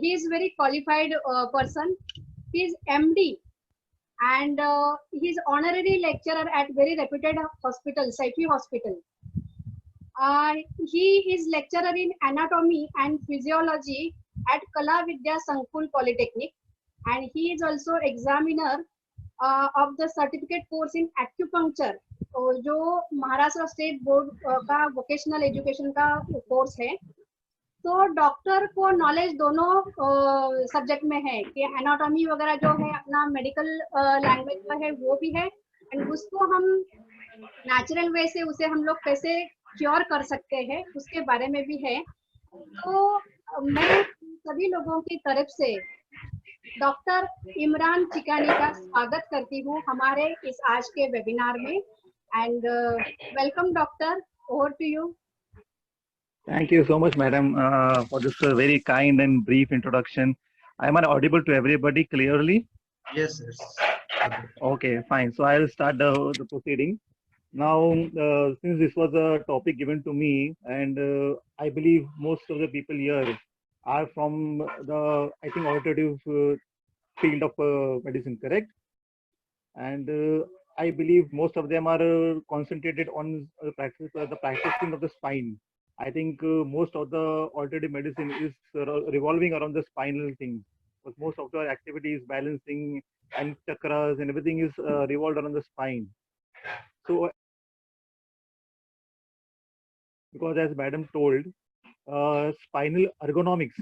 he is very qualified person. He is MD, and he is honorary lecturer at very reputed hospital, Saifi Hospital. Uh, he is lecturer in anatomy and physiology at Kala Vidya Sankul Polytechnic, and he is also examiner of the certificate course in acupuncture, जो Maharashtra state board का vocational education का course है. तो doctor को knowledge दोनों subject में है कि एनाटॉमी वगैरह जो है अपना मेडिकल लैंग्वेज का है वो भी है, एंड उसको हम नेचुरल वे से उसे हम लोग कैसे क्योर कर सकते हैं उसके बारे में भी है. तो मैं सभी लोगों की तरफ से डॉक्टर इमरान चिकानी का स्वागत करती हूँ हमारे इस आज के वेबिनार में. And welcome doctor, over to you. Thank you so much, madam, for this very kind and brief introduction. Am I audible to everybody clearly? Yes, yes. Okay, fine. So I'll start the proceeding. Now, since this was a topic given to me, and I believe most of the people here are from the, I think, alternative field of medicine, correct? And I believe most of them are concentrated on the practicing of the spine. I think most of the alternative medicine is revolving around the spinal thing. But most of the activities, balancing and chakras and everything is revolved around the spine. So, because as madam told, spinal ergonomics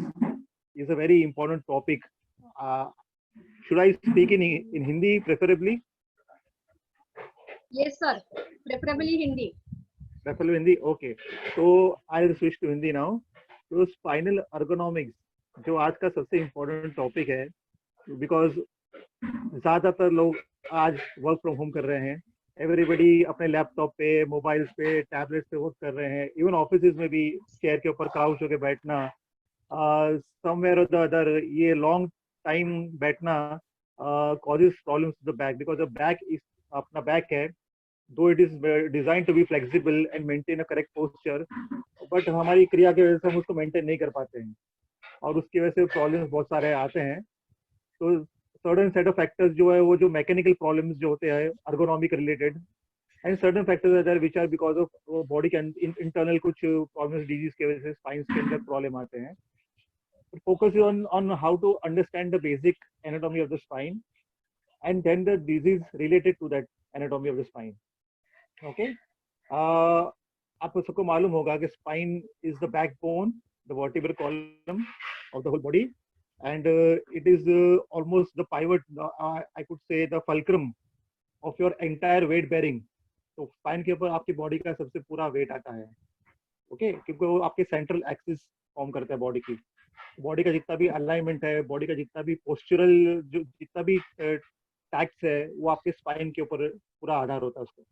is a very important topic. Should I speak in Hindi preferably? Yes sir, preferably Hindi. Preferably Hindi, okay. So I'll switch to Hindi now. So spinal ergonomics जो आज का सबसे important topic है, because ज्यादातर लोग आज work from home कर रहे हैं. एवरीबडी अपने लैपटॉप पे, मोबाइल्स पे, टैबलेट्स पे वर्क कर रहे हैं. इवन ऑफिस में भी चेयर के ऊपर क्राउच होकर बैठना, समवेयर और द अदर, ये लॉन्ग टाइम बैठना causes problems to the back, because the back is अपना बैक है, though it is designed to be flexible and maintain a correct posture, but हमारी क्रिया की वजह से हम उसको मेंटेन नहीं कर पाते हैं और उसकी वजह से प्रॉब्लम्स बहुत सारे आते हैं. तो सर्टेन सेट ऑफ फैक्टर्स जो है वो जो मैकेनिकल प्रॉब्लम्स जो होते हैं ergonomic related, and certain factors are which are because of body के इंटरनल कुछ प्रॉब्लम्स, डिजीज की वजह से स्पाइन के अंदर प्रॉब्लम आते हैं. Focus on how to understand the basic anatomy of the spine and then the disease related to that anatomy of the spine. Okay. आपको सबको मालूम होगा कि spine is the backbone, the vertebral column of the whole body, and it is almost the pivot, I could say the fulcrum of your entire weight bearing. तो spine के ऊपर आपकी body का सबसे पूरा weight आता है. Okay, क्योंकि वो आपके central axis form करता है body की. बॉडी का जितना भी अलाइनमेंट है, बॉडी का जितना भी पोस्चरल, जो जितना भी टैक्स है, वो आपके स्पाइन के ऊपर पूरा आधार होता है उसको.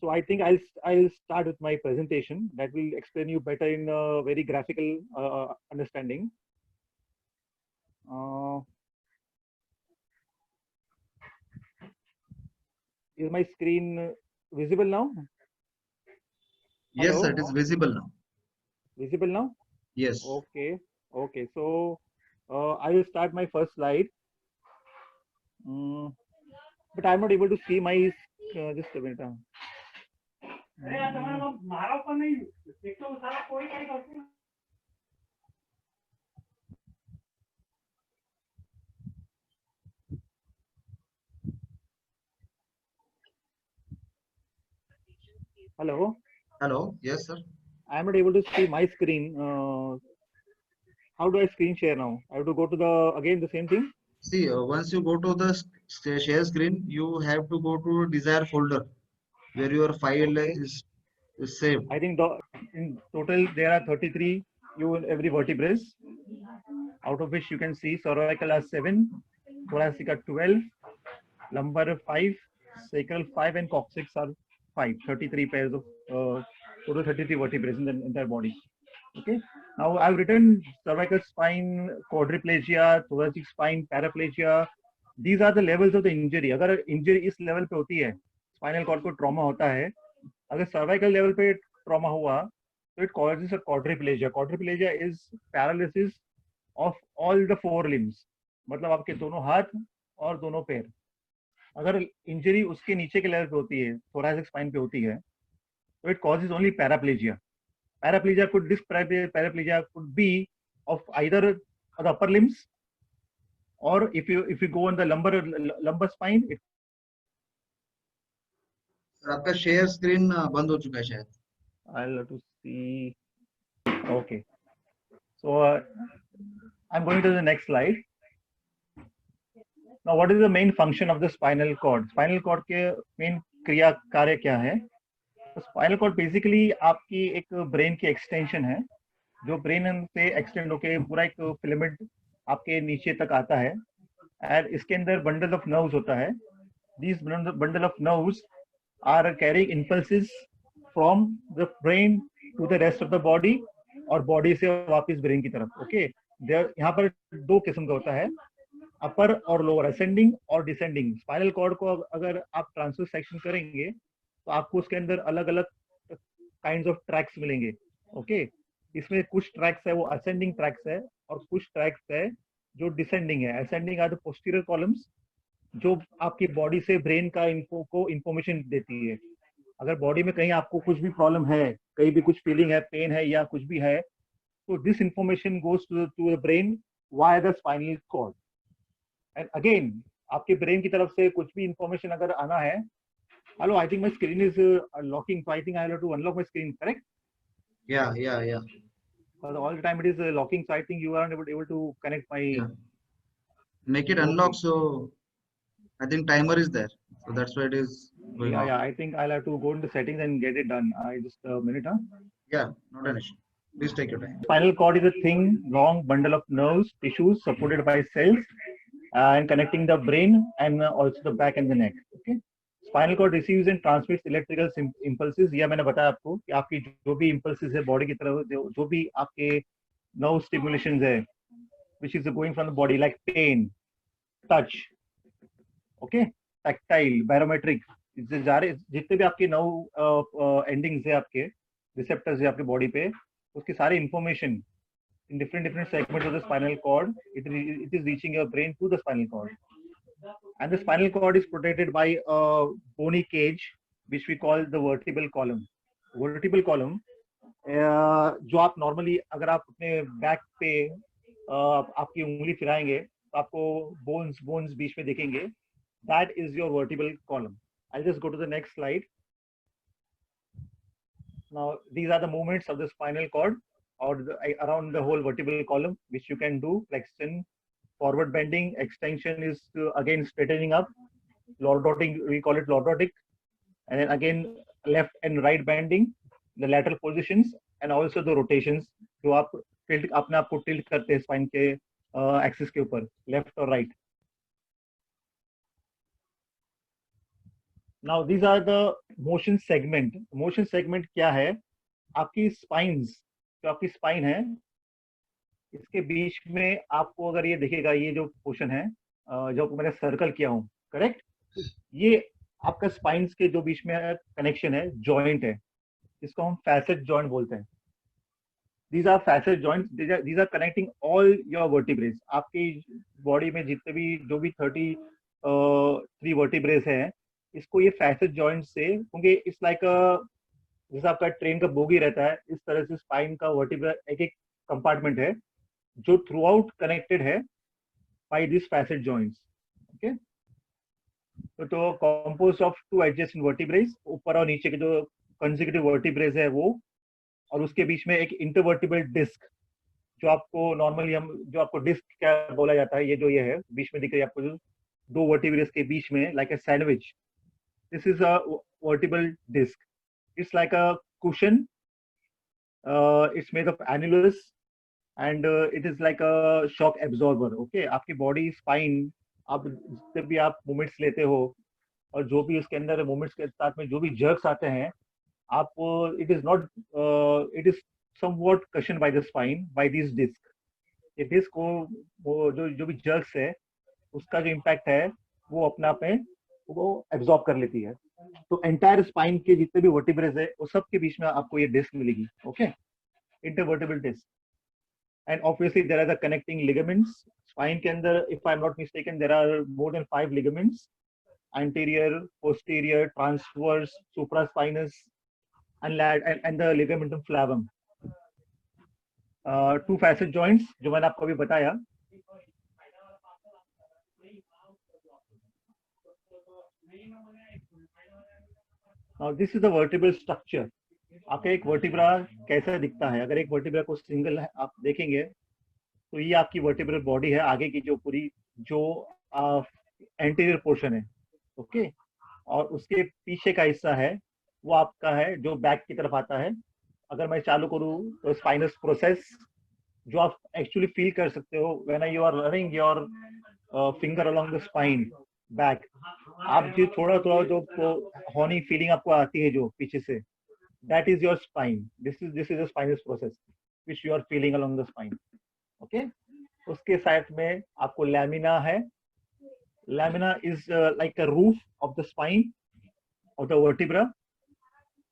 So I think I'll start with my presentation that will explain you better in a very graphical understanding. Is my screen visible now? Yes, Hello? sir, it is visible now. Visible now? Yes. Okay, so I will start my first slide, but I'm not able to see my, just a minute. Hello? Hello. Yes, sir. I'm not able to see my screen. How do I screen share now? I have to go to the same thing? See, once you go to the share screen, you have to go to desired folder where your file is saved. I think in total there are 33 every vertebrae, out of which you can see cervical as 7, thoracic are 12, lumbar 5, sacral 5, and coccyx are 5. 33 pairs of total 33 vertebrae in the entire body. Okay. Now I've written cervical spine, quadriplegia, thoracic spine, paraplegia. These are the levels of the injury. अगर injury इस level पे होती है, spinal cord को trauma होता है, अगर cervical level पे trauma हुआ, तो it causes a quadriplegia. Quadriplegia is paralysis of all the 4 limbs, मतलब आपके दोनों हाथ और दोनों पैर। अगर इंजरी उसके नीचे के लेवल पे होती है, थोरैसिक स्पाइन पे होती है, तो it causes only paraplegia. Paraplegia could this paraplegia could be of either the upper limbs, or if you go on the lumbar spine, it, sir आपका शेयर स्क्रीन बंद हो चुका है शायद। I'll have to see. Okay, so I'm going to the next slide. Now, what is the main function of the spinal cord? Spinal cord के main क्रिया कार्य क्या है? तो स्पाइनल कॉर्ड बेसिकली आपकी एक ब्रेन की एक्सटेंशन है, जो ब्रेन से एक्सटेंड होके पूरा एक फिलामेंट आपके नीचे तक आता है, एंड इसके अंदर बंडल ऑफ नर्व्स होता है। These bundle of nerves are carrying impulses from the brain to the rest of the body, और बॉडी से वापस ब्रेन की तरफ। ओके, यहाँ पर दो किस्म का होता है, अपर और लोअर, असेंडिंग और डिसेंडिंग। स्पाइनल कॉर्ड को अगर आप ट्रांसवर्स सेक्शन करेंगे तो आपको उसके अंदर अलग अलग काइंड्स ऑफ ट्रैक्स मिलेंगे। ओके, इसमें कुछ ट्रैक्स है वो असेंडिंग ट्रैक्स है, और कुछ ट्रैक्स है जो डिसेंडिंग है। Ascending are the posterior columns, जो आपकी बॉडी से ब्रेन का इंफॉर्मेशन देती है। अगर बॉडी में कहीं आपको कुछ भी प्रॉब्लम है, कहीं भी कुछ फीलिंग है, पेन है या कुछ भी है, तो this information goes to the brain via the spinal cord. And again आपके ब्रेन की तरफ से कुछ भी इंफॉर्मेशन अगर आना है, hello, I think my screen is locking, so I think I have to unlock my screen, correct? Yeah. Because all the time it is locking, so I think you aren't able to connect my. Yeah. Make it unlock, so I think timer is there, so that's why it is going off. Yeah, I think I'll have to go into settings and get it done. Just a minute, huh? Yeah, not an issue. Please take your time. Spinal cord is a thin, long bundle of nerves, tissues supported by cells, and connecting the brain and also the back and the neck. Okay. Spinal cord receives and transmits electrical impulses. यह मैंने बताया आपको कि आपकी जो भी impulses है body की तरफ, जो भी आपके नर्व स्टिमुलेशंस है which is going from the body, like pain, touch, okay, tactile, barometric, जितने भी आपके नर्व एंडिंग्स है, आपके रिसेप्टर्स है आपके बॉडी पे, उसकी सारी information in different segments of the spinal cord, it is reaching your brain through the spinal cord. And the spinal cord is protected by a bony cage which we call the vertebral column. Vertebral column, जो आप normally अगर आप अपने back पे आपकी उंगली फिराएंगे तो आपको बोन्स बीच में दिखेंगे, that is your vertebral column. I'll just go to the next slide. Now these are the movements of the spinal cord or around the whole vertebral column, which you can do: flexion, forward bending, extension is again straightening up, lordotic, we call it lordotic, and then again left and right bending, the lateral positions, and also the rotations, जो आप tilt अपने आप को tilt करते हैं spine के axis के ऊपर, लेफ्ट और right. Now these are the motion segment. Motion segment क्या है? आपकी स्पाइन्स, जो आपकी स्पाइन है, इसके बीच में आपको अगर ये दिखेगा, ये जो पोर्शन है जो मैंने सर्कल किया हूँ, करेक्ट, ये आपका स्पाइन्स के जो बीच में कनेक्शन है, जॉइंट है, इसको हम फैसेट जॉइंट बोलते हैं। These are facet joints. These are connecting all your vertebrae. आपकी बॉडी में जितने भी जो भी 33 vertebrae हैं, इसको ये फैसेट जॉइंट से, क्योंकि इट्स लाइक जैसे आपका ट्रेन का बोगी रहता है, इस तरह से स्पाइन का वर्टिब्रा एक एक कंपार्टमेंट है जो थ्रू आउट कनेक्टेड है by this facet joints. Okay, तो कंपोज्ड ऑफ 2 एडजेसेंट वर्टिब्रेज, ऊपर और नीचे के जो कंसेक्यूटिव वर्टिब्रेज है वो, और उसके बीच में एक इंटरवर्टिब्रल डिस्क, जो आपको नॉर्मली जो आपको डिस्क क्या बोला जाता है, ये जो ये है बीच में दिख रही है आपको, जो 2 वर्टिब्रेज के बीच में like a sandwich, this is a vertebral disc. It's like a cushion. It's made of annulus and it is like a shock absorber. Okay, आपकी बॉडी स्पाइन, आप जब भी आप मूवमेंट्स लेते हो और जो भी उसके अंदर मूवमेंट्स के साथ में जो भी जर्क्स आते हैं, आप it is somewhat cushion by the spine by this disc. ये डिस्क को वो जो भी जर्क्स है उसका जो इम्पैक्ट है वो अपना पे वो एब्जॉर्ब कर लेती है. तो एंटायर स्पाइन के जितने भी वर्टिब्रेज है वो सब के बीच में आपको ये डिस्क मिलेगी. Okay, intervertebral disc. and obviously there are the connecting ligaments. Spine के अंदर, if I'm not mistaken, there are more than 5 ligaments: anterior, posterior, transverse, supraspinous, and the ligamentum flavum. 2 facet joints जो मैंने आपको अभी बताया. Now this is the vertebral structure. आपका एक vertebra कैसा दिखता है? अगर एक वर्टिब्रा को सिंगल आप देखेंगे तो ये आपकी वर्टिब्रल बॉडी है, आगे की जो पूरी जो एंटीरियर पोर्शन है, ओके. और उसके पीछे का हिस्सा है वो आपका है जो बैक की तरफ आता है. अगर मैं चालू करूँ तो स्पाइनस प्रोसेस जो आप एक्चुअली फील कर सकते हो when you are running your finger along the spine back. आप जो थोड़ा थोड़ा जो हॉनी फीलिंग आपको आती है जो पीछे से, that is your spine. This is the spinous process which you are feeling along the spine. Okay. उसके साइड में आपको लैमिना है. Lamina is like a roof of the spine of the vertebra.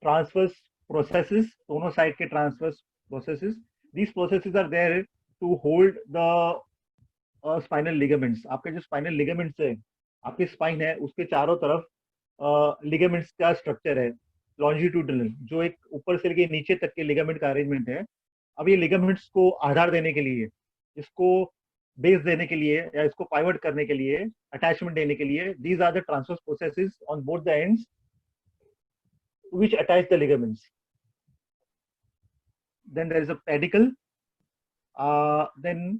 Transverse processes, दोनों side के transverse processes. These processes are there to hold the spinal ligaments. आपके जो spinal ligaments है, आपकी spine है, उसके चारों तरफ ligaments का structure है. लॉन्जिट्यूडनल जो एक ऊपर से लेके नीचे तक के लिगामेंट का अरेंजमेंट है. अब ये लिगामेंट्स को आधार देने के लिए, इसको बेस देने के लिए या इसको पाइवट करने के लिए, अटैचमेंट देने के लिए, these are the transverse processes on both the ends which attach the ligaments. Then there is a pedicle. Then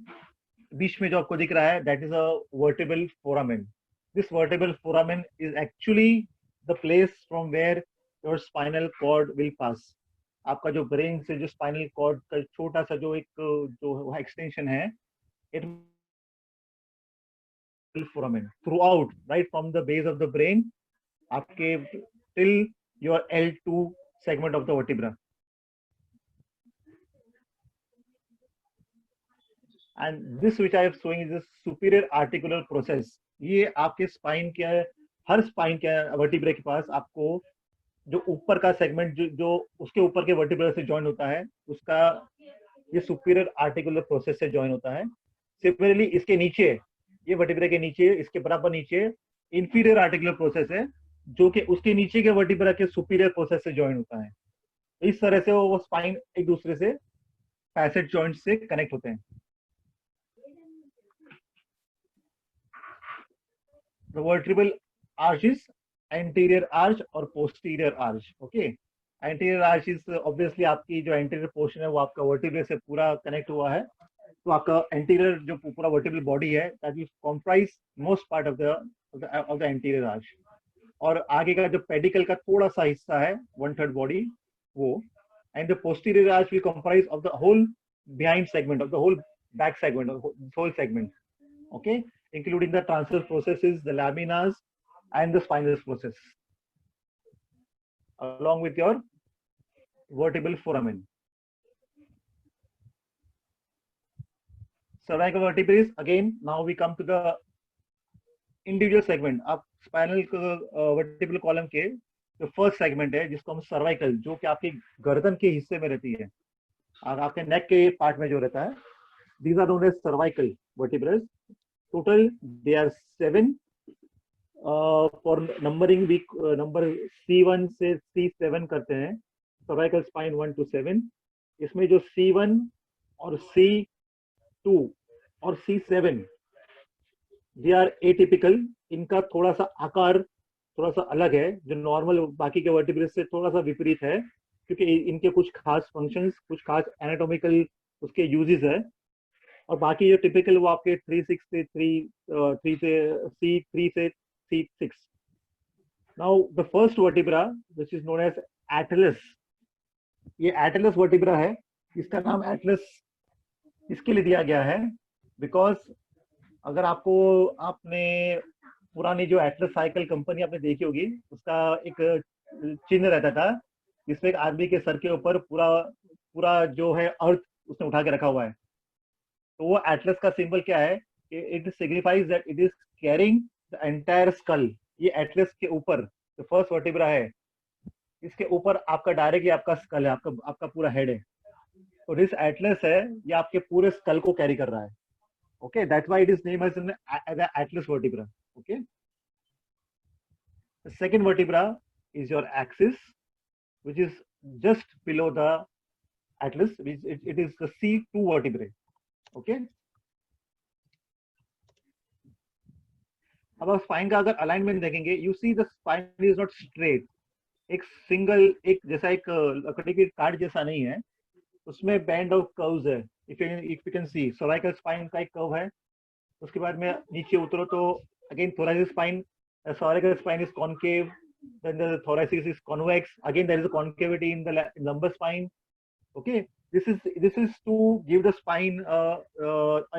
बीच में जो आपको दिख रहा है that is a vertebral foramen. This vertebral foramen is actually the place from where your spinal cord will pass. आपका जो brain से जो स्पाइनल कॉर्ड का छोटा सा जो एक जो एक्सटेंशन है, it will foramen throughout, right from the base of the brain आपके till your L2 segment of the vertebra. And this which I am showing is the superior articular process. ये आपके स्पाइन के हर spine के vertebra के पास आपको जो ऊपर का सेगमेंट जो उसके ऊपर के वर्टिब्रा से जॉइन होता है, उसका ये सुपीरियर आर्टिकुलर प्रोसेस से जॉइन होता है. सिमिलरली इसके नीचे, ये वर्टिब्रा के नीचे, इसके बराबर नीचे इंफीरियर आर्टिकुलर प्रोसेस है जो कि उसके नीचे के वर्टिब्रा के सुपीरियर प्रोसेस से जॉइन होता है. इस तरह से वो स्पाइन एक दूसरे से फैसेट जॉइंट से कनेक्ट होते हैं. The vertebral arches, anterior arch और posterior arch. Okay. Anterior arch is obviously आपकी जो anterior portion है वो आपका vertebrae से पूरा connect हुआ है. तो आपका anterior जो पूरा vertebral body है that will comprise most part of the anterior arch. और आगे का जो pedicle का थोड़ा सा हिस्सा है 1/3 body वो, and the posterior arch will comprise of the whole behind segment of the whole back segment of the whole segment. Okay, including the transverse processes, the laminas, and the spinous process, along with your vertebral foramen. Cervical vertebrae. Again, now we come to the individual segment. आप spinal vertebral column के जो first segment है जिसको हम cervical, जो कि आपकी गर्दन के हिस्से में रहती है, आपके neck के पार्ट में जो रहता है, these are known as cervical vertebrae. Total they are 7. For numbering we number C1 से C7 करते हैं. cervical spine 1 to 7. इसमें जो C1 और C2 और C7 they are atypical. इनका थोड़ा सा आकार थोड़ा सा अलग है, जो नॉर्मल बाकी के वर्टिब्रेट से थोड़ा सा विपरीत है, क्योंकि इनके कुछ खास फंक्शंस, कुछ खास एनाटॉमिकल उसके यूजेस है. और बाकी जो टिपिकल वो आपके 3 से 3 से C3 से C6. Now the first vertebra which is known as atlas. ये atlas vertebra है. इसका नाम atlas इसके लिए दिया गया है बिकॉज अगर आपने पुरानी जो एटलस साइकिल कंपनी आपने देखी होगी, उसका एक चिन्ह रहता था जिसमें एक आदमी के सर के ऊपर पूरा जो है अर्थ उसने उठा के रखा हुआ है. तो वो एटलस का सिंबल क्या है कि it signifies that it is carrying the entire skull. ये एटलस के ऊपर जो फर्स्ट वर्टिब्रा है, इसके ऊपर आपका डायरेक्टली आपका स्कल है, आपका पूरा हेड है. तो दिस एटलस है, ये आपके पूरे स्कल को कैरी कर रहा है. Okay, that's why it is name as an atlas vertebra. Okay, the second vertebra is your axis, which is just below the atlas. It is the C2 vertebrae. Okay. अब आप spine का अगर alignment देखेंगे, you see the spine is not straight. एक single, एक जैसा एक लकड़ी की काट जैसा नहीं है, उसमें बैंड ऑफ कर्व्स है. If you can see, cervical spine का एक कर्व है. उसके बाद में नीचे उतरो तो again thoracic spine, cervical spine is concave, then the thoracic is convex, again there is a concavity in the lumbar spine. Okay, this is to give the spine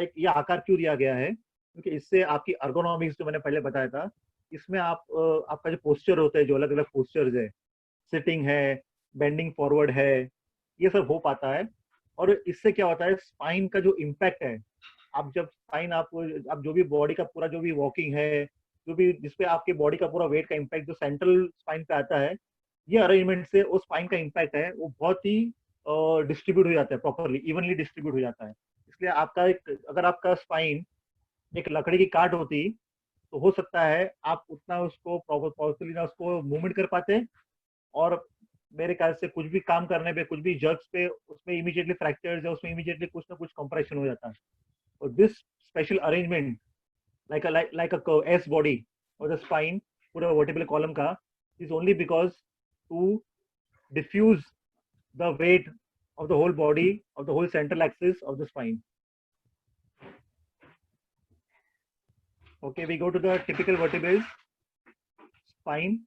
एक ये आकार क्यों दिया गया है, क्योंकि इससे आपकी ergonomics जो मैंने पहले बताया था, इसमें आप आपका जो पोस्चर होता है, जो अलग अलग पोस्चर्स है, सिटिंग है, बेंडिंग फॉरवर्ड है, ये सब हो पाता है. और इससे क्या होता है, स्पाइन का जो इम्पैक्ट है, आप जब स्पाइन आप जो भी बॉडी का पूरा जो भी वॉकिंग है, जो भी जिसपे आपके बॉडी का पूरा वेट का इम्पैक्ट जो सेंट्रल स्पाइन पे आता है, ये अरेंजमेंट से वो स्पाइन का इम्पैक्ट है वो बहुत ही डिस्ट्रीब्यूट हो जाता है, प्रॉपरली इवनली डिस्ट्रीब्यूट हो जाता है. इसलिए आपका अगर आपका स्पाइन एक लकड़ी की काट होती तो हो सकता है आप उतना उसको प्रॉपरली ना उसको मूवमेंट कर पाते, और मेरे ख्याल से कुछ भी काम करने पे, कुछ भी जर्क्स पे, उसमें इमीडिएटली फ्रैक्चर्स है, उसमें इमीडिएटली कुछ ना कुछ कंप्रेशन हो जाता है. और this special arrangement like a curve S body or the spine, पूरा vertebral column का, is only because to diffuse the weight of the whole body, of the whole central axis of the spine. Okay, we go to the typical vertebrae. Spine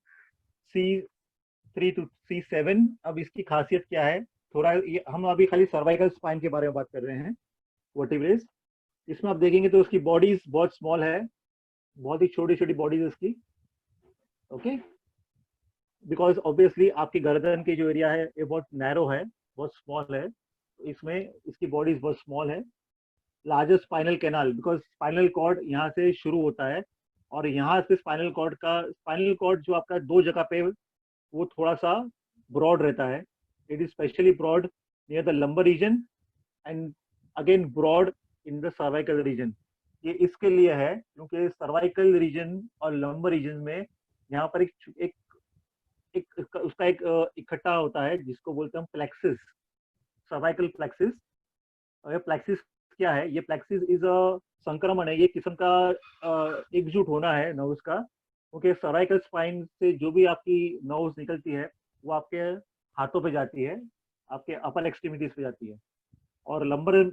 C3 to C7. अब इसकी खासियत क्या है, थोड़ा हम अभी खाली सर्वाइकल स्पाइन के बारे में बात कर रहे हैं. वर्टिब्रेज, इसमें आप देखेंगे तो उसकी बॉडीज बहुत स्मॉल है, बहुत ही छोटी छोटी बॉडीज उसकी. ओके, बिकॉज ऑब्वियसली आपकी गर्दन की जो एरिया है ये बहुत नैरो है, बहुत स्मॉल है, इसमें इसकी बॉडीज बहुत स्मॉल है. Largest spinal canal, because spinal cord यहाँ से शुरू होता है, और यहाँ से स्पाइनल कॉर्ड जो आपका दो जगह पे वो थोड़ा सा ब्रॉड रहता है. It is specially broad near the lumbar region and again broad in the cervical region. ये इसके लिए है क्योंकि सर्वाइकल रीजन और लंबर रीजन में यहाँ पर एक उसका एक इकट्ठा होता है जिसको बोलते हैं प्लेक्सिस, सर्वाइकल प्लेक्सिस. और ये प्लेक्सिस क्या है, ये प्लेक्सिस इज अ संक्रमण है, ये किस्म का एकजुट होना है नर्व्स का, क्योंकि सर्वाइकल स्पाइन से जो भी आपकी नर्व्स निकलती है वो आपके हाथों पे जाती है, आपके अपर एक्सट्रीमिटीज पे जाती है, और लंबर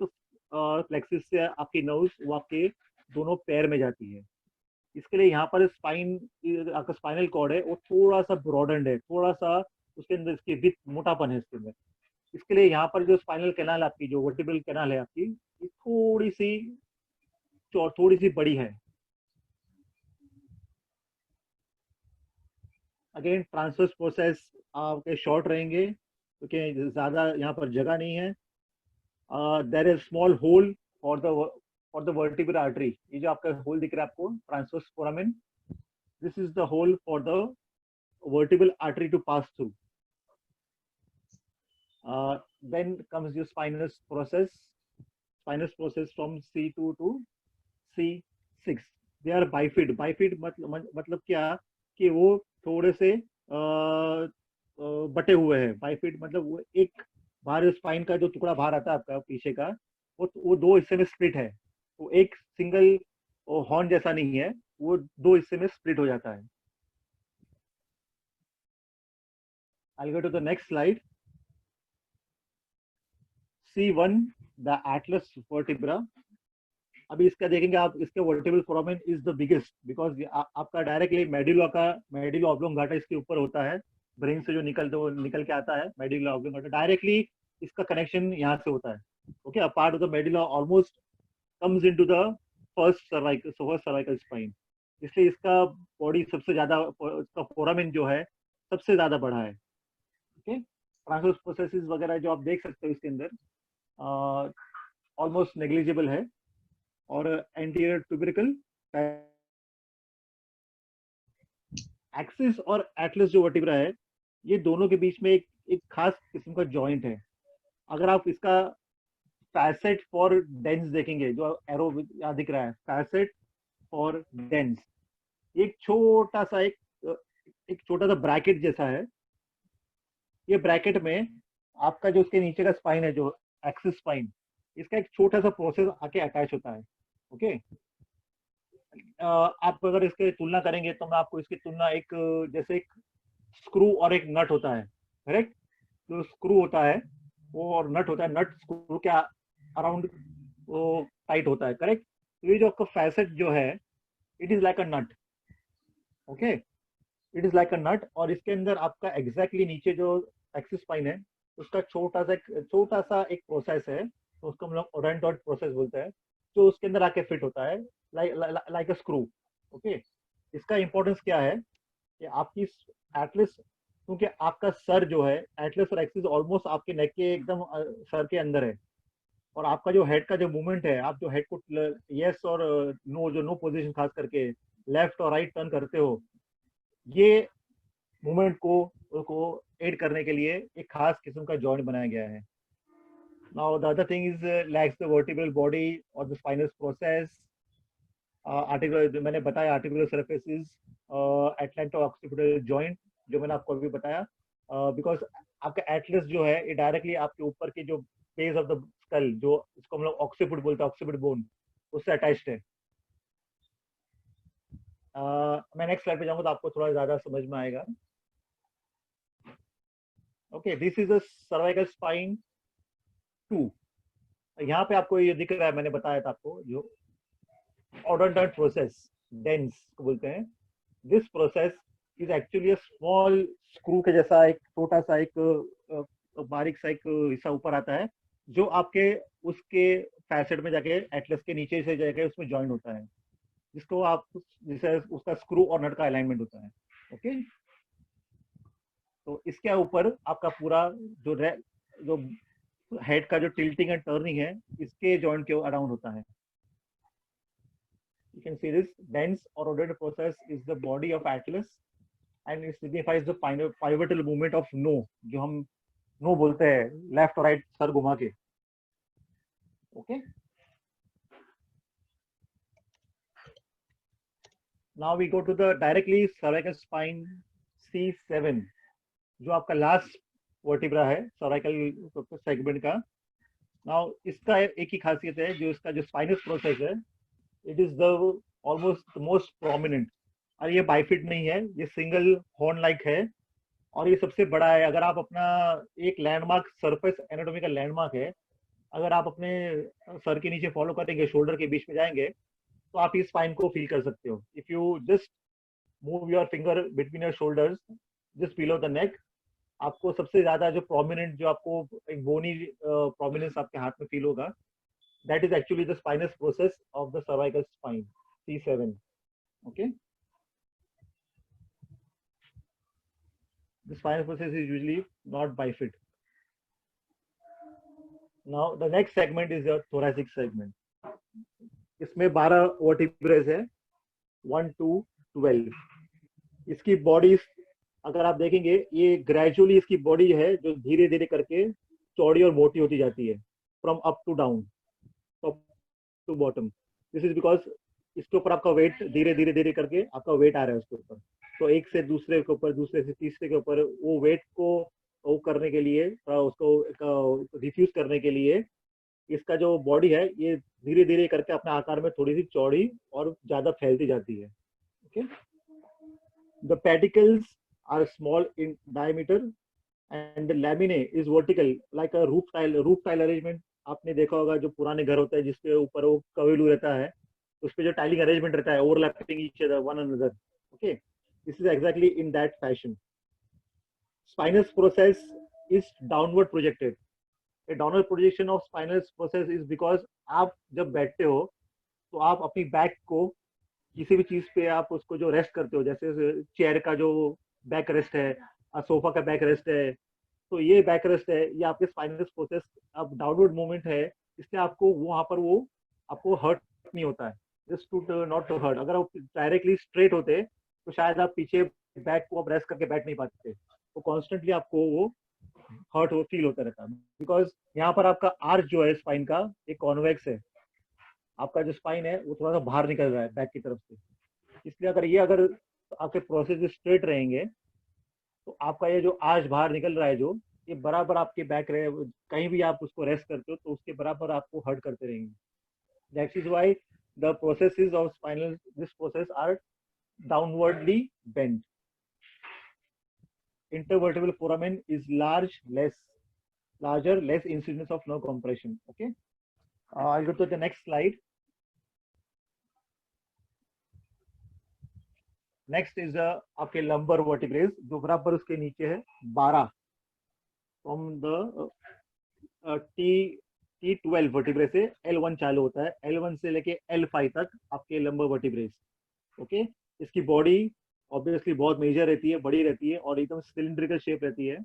प्लेक्सिस से आपकी नर्व्स वो आपके दोनों पैर में जाती है. इसके लिए यहाँ पर स्पाइन, आपका स्पाइनल कॉर्ड है वो थोड़ा सा ब्रॉडेंड है, थोड़ा सा उसके अंदर इसकी विथ मोटापन है इसके अंदर. इसके लिए यहाँ पर जो स्पाइनल कैनाल आपकी जो वर्टिब्रल कैनाल है आपकी, ये थोड़ी सी बड़ी है. अगेन ट्रांसवर्स प्रोसेस आपके शॉर्ट रहेंगे क्योंकि ज्यादा यहाँ पर जगह नहीं है. There is small hole for the vertebral artery. ये जो आपका होल दिख रहा है आपको, transverse foramen, this is the hole for the vertebral artery to pass through. Then comes your spinous process from C2 to C6. They are bifid. Bifid मतलब क्या कि वो थोड़े से बटे हुए हैं. बाइफिड मतलब वो एक बाहर स्पाइन का जो टुकड़ा बाहर आता है आपका पीछे का, वो दो हिस्से में स्प्लिट है. वो एक सिंगल हॉर्न जैसा नहीं है, वो दो हिस्से में स्प्लिट हो जाता है. I'll go to the next slide. C1, the atlas vertebra. अभी इसका देखेंगे आप, इसके vertebral foramen is the biggest because आपका डायरेक्टली मेडुला ऑब्लोंगाटा इसके ऊपर होता है. ब्रेन से जो निकल के आता है मेडुला ऑब्लोंगाटा, डायरेक्टली इसका कनेक्शन यहाँ से होता है. Okay, a part of the medulla almost comes into the first cervical spine. इसलिए इसका बॉडी सबसे ज्यादा, इसका फोरामेन जो है सबसे ज्यादा बड़ा है. ओके, ट्रांसवर्स प्रोसेसेस वगैरह जो आप देख सकते हो इसके अंदर ऑलमोस्ट नेग्लिजिबल है. और एंटीरियर ट्यूबरिकल एक्सिस और एटलस जो वर्टिब्रा है, ये दोनों के बीच में एक खास किस्म का जॉइंट है. अगर आप इसका फैसेट फॉर डेंस देखेंगे, जो एरो यहाँ दिख रहा है, फैसेट फॉर डेंस, एक छोटा सा एक छोटा सा ब्रैकेट जैसा है। ये ब्रैकेट में आपका जो उसके नीचे का स्पाइन है, जो एक्सिस स्पाइन, इसका एक छोटा सा प्रोसेस आके अटैच होता है। ओके, आप अगर इसके तुलना करेंगे तो मैं आपको इसकी तुलना एक जैसे एक स्क्रू और एक नट होता है, करेक्ट? जो स्क्रू होता है वो और नट होता है, नट स्क्रू के अराउंड वो टाइट होता है, करेक्ट? तो ये जो आपका फैसेट जो है, it is like a nut. Okay, it is like a nut, और इसके अंदर आपका एग्जैक्टली नीचे जो एक्सिस स्पाइन है, उसका छोटा सा एक प्रोसेस है, तो उसको हम लोग ओडेंटॉइड प्रोसेस बोलते हैं, जो उसके अंदर आके फिट होता है लाइक अ स्क्रू। ओके, इसका इंपॉर्टेंस क्या है कि आपकी एटलिस्ट, क्योंकि आपका सर जो है, एटलस और एक्सिस ऑलमोस्ट आपके नेक के एकदम सर के अंदर है, और आपका जो हेड का जो मूवमेंट है, आप जो हेड को यस और नो, जो नो पोजीशन खास करके लेफ्ट और राइट टर्न करते हो, ये मूवमेंट को एड करने के लिए एक खास किस्म का जॉइंट बनाया गया है। Now the other thing is lakhs the vertebral body और द स्पाइनस प्रोसेस। आर्टिकुलर, मैंने बताया articular surfaces, atlanto occipital joint, जो मैंने आपको अभी बताया, बिकॉज आपका एटलस जो है ये डायरेक्टली आपके ऊपर के जो बेस ऑफ द स्कल, जो इसको हम लोग ऑक्सीपिट बोलते हैं, ऑक्सीपिट बोन, उससे अटैच्ड है। मैं नेक्स्ट स्लाइड पे जाऊंगा तो आपको थोड़ा ज्यादा समझ में आएगा। Okay, this is a cervical spine 2। यहाँ पे आपको ये दिख रहा है, मैंने बताया था आपको, जो ओडोंटॉइड प्रोसेस, डेंस को बोलते हैं। This process is actually a small screw के जैसा, एक छोटा सा एक बारीक सा एक हिस्सा ऊपर आता है, जो आपके उसके फैसेट में जाके एटलस के नीचे से जाके उसमें ज्वाइन होता है, जिसको आप जैसे उसका स्क्रू और नट का अलाइनमेंट होता है। ओके, तो इसके ऊपर आपका पूरा जो हेड का जो टिल्टिंग एंड टर्निंग है, इसके जॉइंट के अराउंड होता है। You can see this dense or rotated process is the body of atlas, and it signifies the pivotal movement of no, जो हम नो बोलते हैं, लेफ्ट और राइट सर घुमा के। Okay, now we go to the directly cervical spine C7, जो आपका लास्ट वर्टिब्रा है सर्वाइकल सेगमेंट का। नाउ इसका एक ही खासियत है, जो इसका जो स्पाइनस प्रोसेस है, it is the almost most prominent, और ये बाइफिट नहीं है, ये सिंगल हॉर्न लाइक है, और ये सबसे बड़ा है। अगर आप अपना एक लैंडमार्क, सरफेस एनाटॉमी का लैंडमार्क है, अगर आप अपने सर के नीचे फॉलो करेंगे, शोल्डर के बीच में जाएंगे, तो आप इस स्पाइन को फील कर सकते हो। If you just move your finger between your shoulders just below the neck, आपको सबसे ज्यादा जो प्रोमिनेंट, जो आपको एक बोनी प्रोमिनेंस आपके हाथ में फील होगा, that is actually the spinous process of the cervical spine, C7. Okay, the spinous process is usually not bifid. Now the next segment is your thoracic segment. इसमें 12 वर्टिब्रेस है, 1 to 12। इसकी बॉडी अगर आप देखेंगे, ये ग्रेजुअली इसकी body है जो धीरे धीरे करके चौड़ी और मोटी होती जाती है, from up to down, top to bottom. This is because इसके ऊपर आपका वेट धीरे धीरे धीरे करके आपका वेट आ रहा है उसके ऊपर, तो एक से दूसरे के ऊपर, दूसरे से तीसरे के ऊपर, वो वेट को वो करने के लिए, उसको रिफ्यूज करने के लिए, इसका जो बॉडी है ये धीरे धीरे करके अपने आकार में थोड़ी सी चौड़ी और ज्यादा फैलती जाती है। Okay, the pedicles are small in diameter and laminae is vertical like a roof tile arrangement. आपने देखा होगा, जो पुराने घर होते हैं जिसके ऊपर वो कवेलू रहता है, उस पे जो टाइलिंग अरेंजमेंट रहता है, overlapping each other one another. Okay, this is exactly in that fashion. Spinous process is downward projected. A downward projection of spinous process is because आप जब बैठते हो तो आप अपनी बैक को किसी भी चीज पे आप उसको जो रेस्ट करते हो, जैसे चेयर का जो बैक रेस्ट है, सोफा का बैक रेस्ट है, तो ये बैक रेस्ट है, ये आपके स्पाइनस प्रोसेस अब डाउनवर्ड मूवमेंट है, इसलिए आपको वहां पर वो आपको हर्ट नहीं होता है, just to not to hurt. अगर आप डायरेक्टली स्ट्रेट होते तो शायद आप पीछे बैक को आप रेस्ट करके बैठ नहीं पाते, तो कॉन्स्टेंटली आपको वो हर्ट फील होता रहता है, बिकॉज यहाँ पर आपका आर्च जो है स्पाइन का एक कॉन्वेक्स है, आपका जो स्पाइन है वो थोड़ा सा बाहर निकल रहा है बैक की तरफ से, इसलिए अगर आपके प्रोसेस स्ट्रेट रहेंगे तो आपका ये जो आर्च बाहर निकल रहा है जो, ये बराबर आपके बैक रहे, कहीं भी आप उसको रेस्ट करते हो तो उसके बराबर आपको हर्ट करते रहेंगे. That is why the processes of spinal this process are downwardly bent. Intervertebral foramen is larger, less incidence of nerve compression. Okay. I'll go to the next slide. Next is आपके lumbar vertebrae जो बराबर उसके नीचे है 12 from the T12 vertebrae से L1 चालू होता है, L1 से लेके L5 तक आपके lumbar vertebrae. ओके. इसकी बॉडी ऑब्वियसली बहुत मेजर रहती है, बड़ी रहती है और एकदम सिलिंड्रिकल शेप रहती है.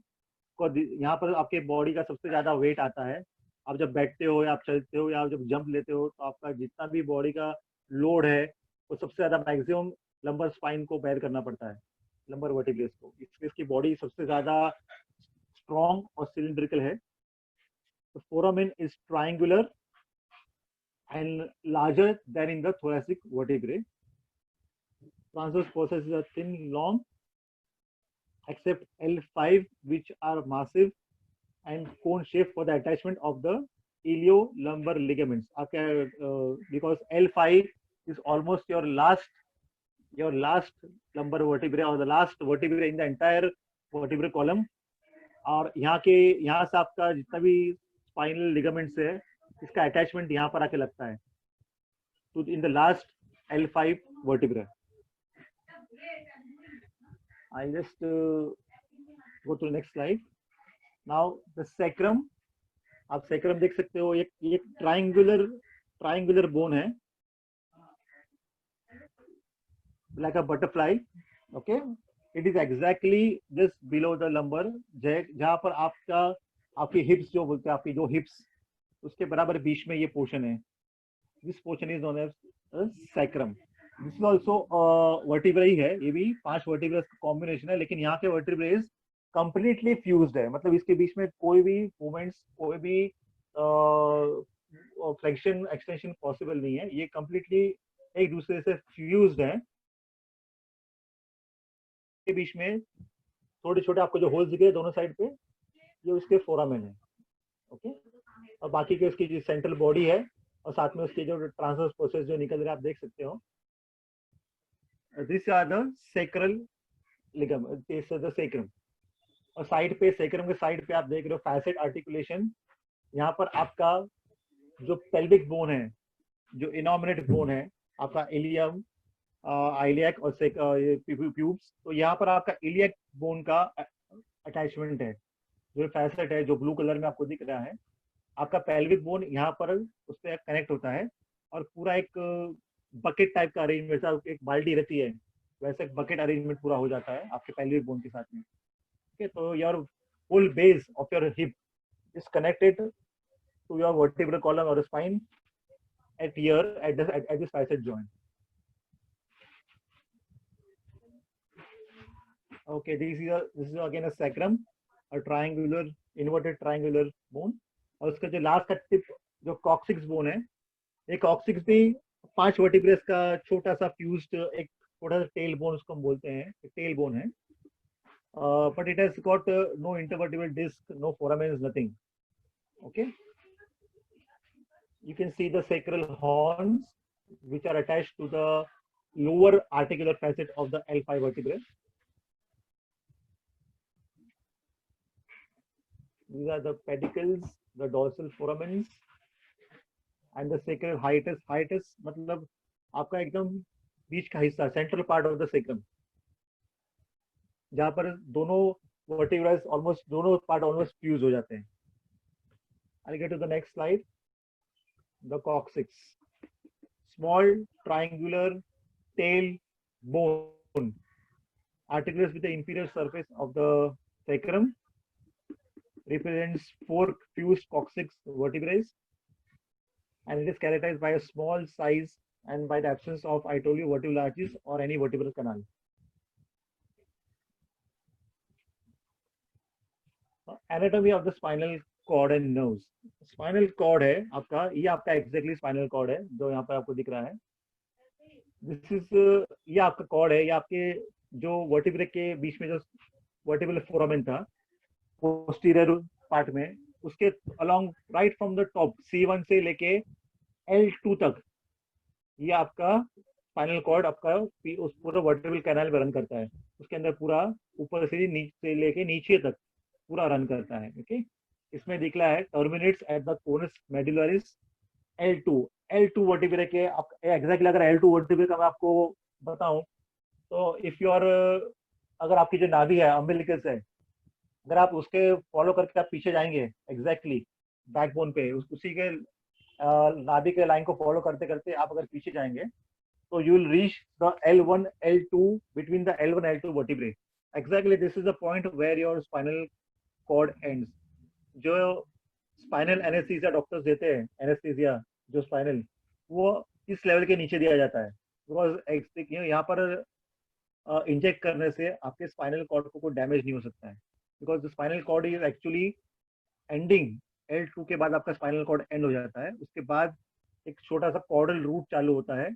यहाँ पर आपके बॉडी का सबसे ज्यादा वेट आता है. आप जब बैठते हो या आप चलते हो या आप जब जंप लेते हो तो आपका जितना भी बॉडी का लोड है वो सबसे ज्यादा मैक्सिमम लंबर स्पाइन को बेयर करना पड़ता है, लंबर वर्टिब्रेस को. इसकी बॉडी सबसे ज्यादा स्ट्रॉन्ग और सिलिंड्रिकल है. The foramen is triangular and larger than in the thoracic vertebrae. Transverse processes are thin, long, except L5, which are massive and cone shaped for the attachment of the iliolumbar ligaments. Because L5 is almost your last lumbar vertebrae or the last vertebrae in the entire vertebral column. और यहाँ से आपका जितना भी spinal ligaments है इसका attachment यहाँ पर आके लगता है तो in the last L5 vertebra. I just go to the next slide. Now the sacrum. आप sacrum देख सकते हो, एक triangular bone है like a butterfly. Okay. It is exactly just below the lumbar, जहाँ पर आपकी हिप्स जो बोलते हैं, आपकी जो हिप्स उसके बराबर बीच में ये पोर्शन है. This portion is known as sacrum. This is also vertebra ही है, ये भी 5 वर्टिब्रा का कॉम्बिनेशन है, लेकिन यहाँ के वर्टिब्रेज कंप्लीटली फ्यूज्ड है. मतलब इसके बीच में कोई भी मूवमेंट्स, कोई भी फ्लेक्शन एक्सटेंशन पॉसिबल नहीं है. ये कंप्लीटली एक दूसरे से फ्यूज्ड है. के बीच में छोटे छोटे आपको जो होल्स दिखे दोनों साइड पे, ये उसके फोरामेन है. ओके. और बाकी के उसकी जो सेंट्रल बॉडी है और साथ में उसके जो ट्रांसवर्स प्रोसेस जो निकल रहे हैं आप देख सकते हो. This are the sacral ligament, this is the sacrum. और साइड पे सैक्रम के साइड पे आप देख रहे हो फैसेट आर्टिकुलेशन. यहाँ पर आपका जो पेल्विक बोन है, जो इनॉमिनेट बोन है आपका इलियम, इलियक और प्यूब्स, तो यहाँ पर आपका इलियक बोन का अटैचमेंट है. जो फैसेट है जो ब्लू कलर में आपको दिख रहा है, आपका पेल्विक बोन यहाँ पर उससे कनेक्ट होता है और पूरा एक बकेट टाइप का अरेंजमेंट, एक बाल्टी रहती है वैसे एक बकेट अरेंजमेंट पूरा हो जाता है आपके पेल्विक बोन के साथ में. ओके. तो your full base of your hip is connected to your vertebral column और spine at this facet joint. Okay, this is again a sacrum, a triangular, inverted triangular bone. और उसका जो last का tip जो coccyx bone है, ये coccyx भी 5 वर्टिब्रेस का छोटा सा फ्यूज्ड एक छोटा सा टेल बोन उसको हम बोलते हैं, टेल बोन है. But it has got no intervertebral disc, no foramens, nothing. Okay. You can see the sacral horns which are attached to the lower articular facet of the L5 vertebrae. These are the pedicles, the dorsal foramens, and the sacral hiatus. Hiatus मतलब आपका एकदम बीच का हिस्सा, central part of the sacrum, जहाँ पर दोनों vertebrae दोनों part almost fuse हो जाते हैं. I'll get to the next slide. The coccyx, small triangular tail bone, articulates with the inferior surface of the sacrum, represents 4 fused coccyx vertebrae, and it is characterized by a small size and by the absence of, I told you, vertebral arches or any vertebral canal. Anatomy of the spinal cord and nerves. Spinal cord है आपका, ये आपका exactly spinal cord है जो यहाँ पर आपको दिख रहा है। दिस इज, ये आपका कॉर्ड है, ये आपके जो वर्टिब्रे के बीच में जो वर्टिब्रल फोरामेन था पोस्टीरियर पार्ट में, उसके along right from the top C1 से लेके L2 तक, ये आपका स्पाइनल कॉर्ड आपका उस पूरा वर्टिब्रल कैनाल में रन करता है। उसके अंदर पूरा ऊपर से नीचे लेके नीचे तक पूरा रन करता है। ओके, इसमें दिख रहा है terminates at the conus medullaris L2। L2 vertebrae के एग्जैक्टली, अगर L2 वर्टिब्रे का मैं आपको बताऊं तो इफ यू आर, अगर आपकी जो नाभि है अम्बिलिकस है, अगर आप उसके फॉलो करके आप पीछे जाएंगे एग्जैक्टली बैकबोन पे, उसी के नाभि के लाइन को फॉलो करते करते आप अगर पीछे जाएंगे तो you will reach the L1 L2, between the L1 L2 vertebrae. Exactly this is the point where your spinal cord ends. जो स्पाइनल एनेस्थीसिया डॉक्टर्स देते हैं, एनेस्थीसिया जो स्पाइनल, वो इस लेवल के नीचे दिया जाता है, बिकॉज यहाँ पर इंजेक्ट करने से आपके स्पाइनल कॉर्ड को कोई डैमेज नहीं हो सकता है, because the spinal cord is actually ending. L2 के बाद आपका स्पाइनल कॉर्ड एंड हो जाता है, उसके बाद एक छोटा सा कॉर्डल रूट चालू होता है,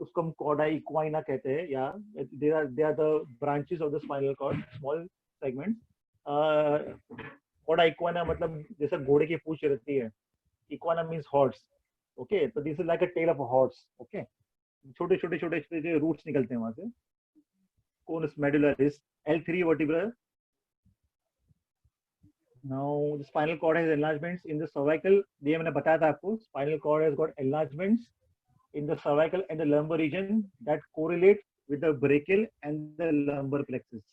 उसको हम कॉर्डा इक्वाइना कहते हैं, या they are the branches of the spinal cord, small segments. Cauda equina मतलब जैसे घोड़े की पूंछ रहती है, इक्वाना मीन्स हॉर्स। ओके, तो this is like a tail of a horse. Okay, छोटे छोटे छोटे छोटे रूट्स निकलते हैं वहां से। Conus medullaris, L3 vertebra. Now the spinal cord has enlargements in the cervical. ये मैंने बताया था आपको, spinal cord has got enlargements in the cervical and the lumbar region that correlate with the brachial and the lumbar plexus.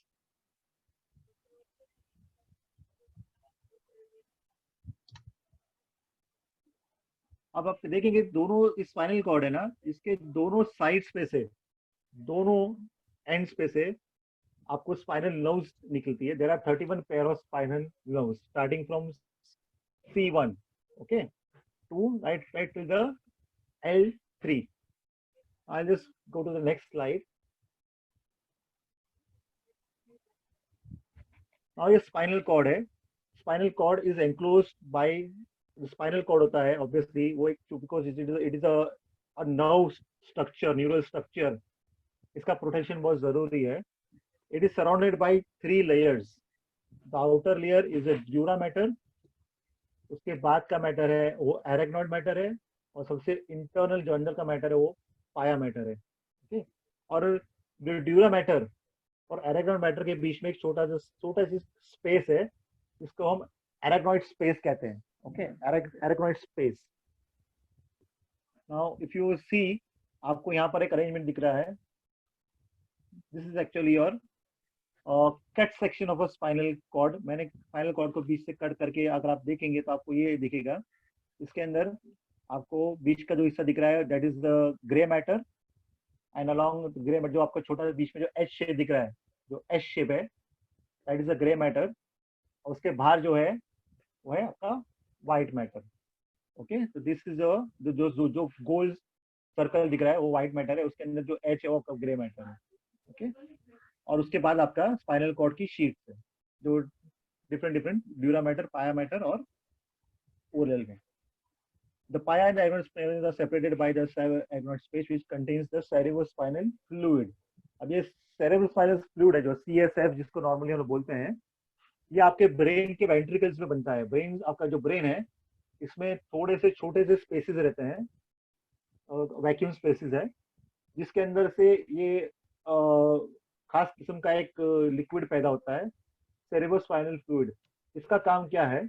अब आप देखेंगे दोनों spinal cord है ना, इसके दोनों साइड्स पे से, दोनों एंड्स पे से आपको स्पाइनल नर्व्स निकलती है। There are 31 pair of spinal nerves starting from C1, okay, to right to the L3. I'll just go to the next slide. Now ये स्पाइनल कॉर्ड है, spinal cord is enclosed by, spinal cord होता है obviously वो एक, because it is a nerve structure, neural structure, इसका protection बहुत जरूरी है। It is surrounded by 3 layers. The outer layer is a dura matter. उसके बाद का मैटर है वो एरेग्नॉइड मैटर है, और सबसे इंटरनल जो अंदर का मैटर है वो पाया मैटर है। ओके, और जो ड्यूरा मैटर और एरेग्नॉइड मैटर के बीच में एक छोटा सी स्पेस है, जिसको हम एरेग्नॉइड स्पेस कहते हैं। Okay, arachnoid space. Now if you see, आपको यहाँ पर एक अरेंजमेंट दिख रहा है। This is actually your cut section of a spinal cord. मैंने स्पाइनल कॉर्ड को बीच से कट करके अगर आप देखेंगे तो आपको ये दिखेगा, इसके अंदर आपको बीच का जो हिस्सा दिख रहा है that is the grey matter, and along grey matter जो आपका छोटा बीच में जो एच शेप दिख रहा है, जो एच शेप है that is the grey matter, और उसके बाहर जो है वो है आपका व्हाइट मैटर। ओके, तो दिस इज जो गोल सर्कल दिख रहा है वो व्हाइट मैटर है, उसके अंदर जो एच है वो आपका ग्रे मैटर है। ओके, और उसके बाद आपका स्पाइनल कॉर्ड की शीट्स है जो डिफरेंट ड्यूरा मैटर, पाया मैटर और ओरल में। The pia and the aggregate spines are separated by the aggregate space which contains the cerebrospinal fluid. अब ये cerebrospinal fluid है जो CSF जिसको नॉर्मली हम लोग बोलते हैं, ये आपके ब्रेन के वेंट्रिकल्स में बनता है। ब्रेन, आपका जो ब्रेन है इसमें थोड़े से छोटे से स्पेसेस रहते हैं, वैक्यूम स्पेसेस है, जिसके अंदर से ये खास किस्म का एक लिक्विड पैदा होता है, सेरेब्रोस्पाइनल फ्लूइड। इसका काम क्या है,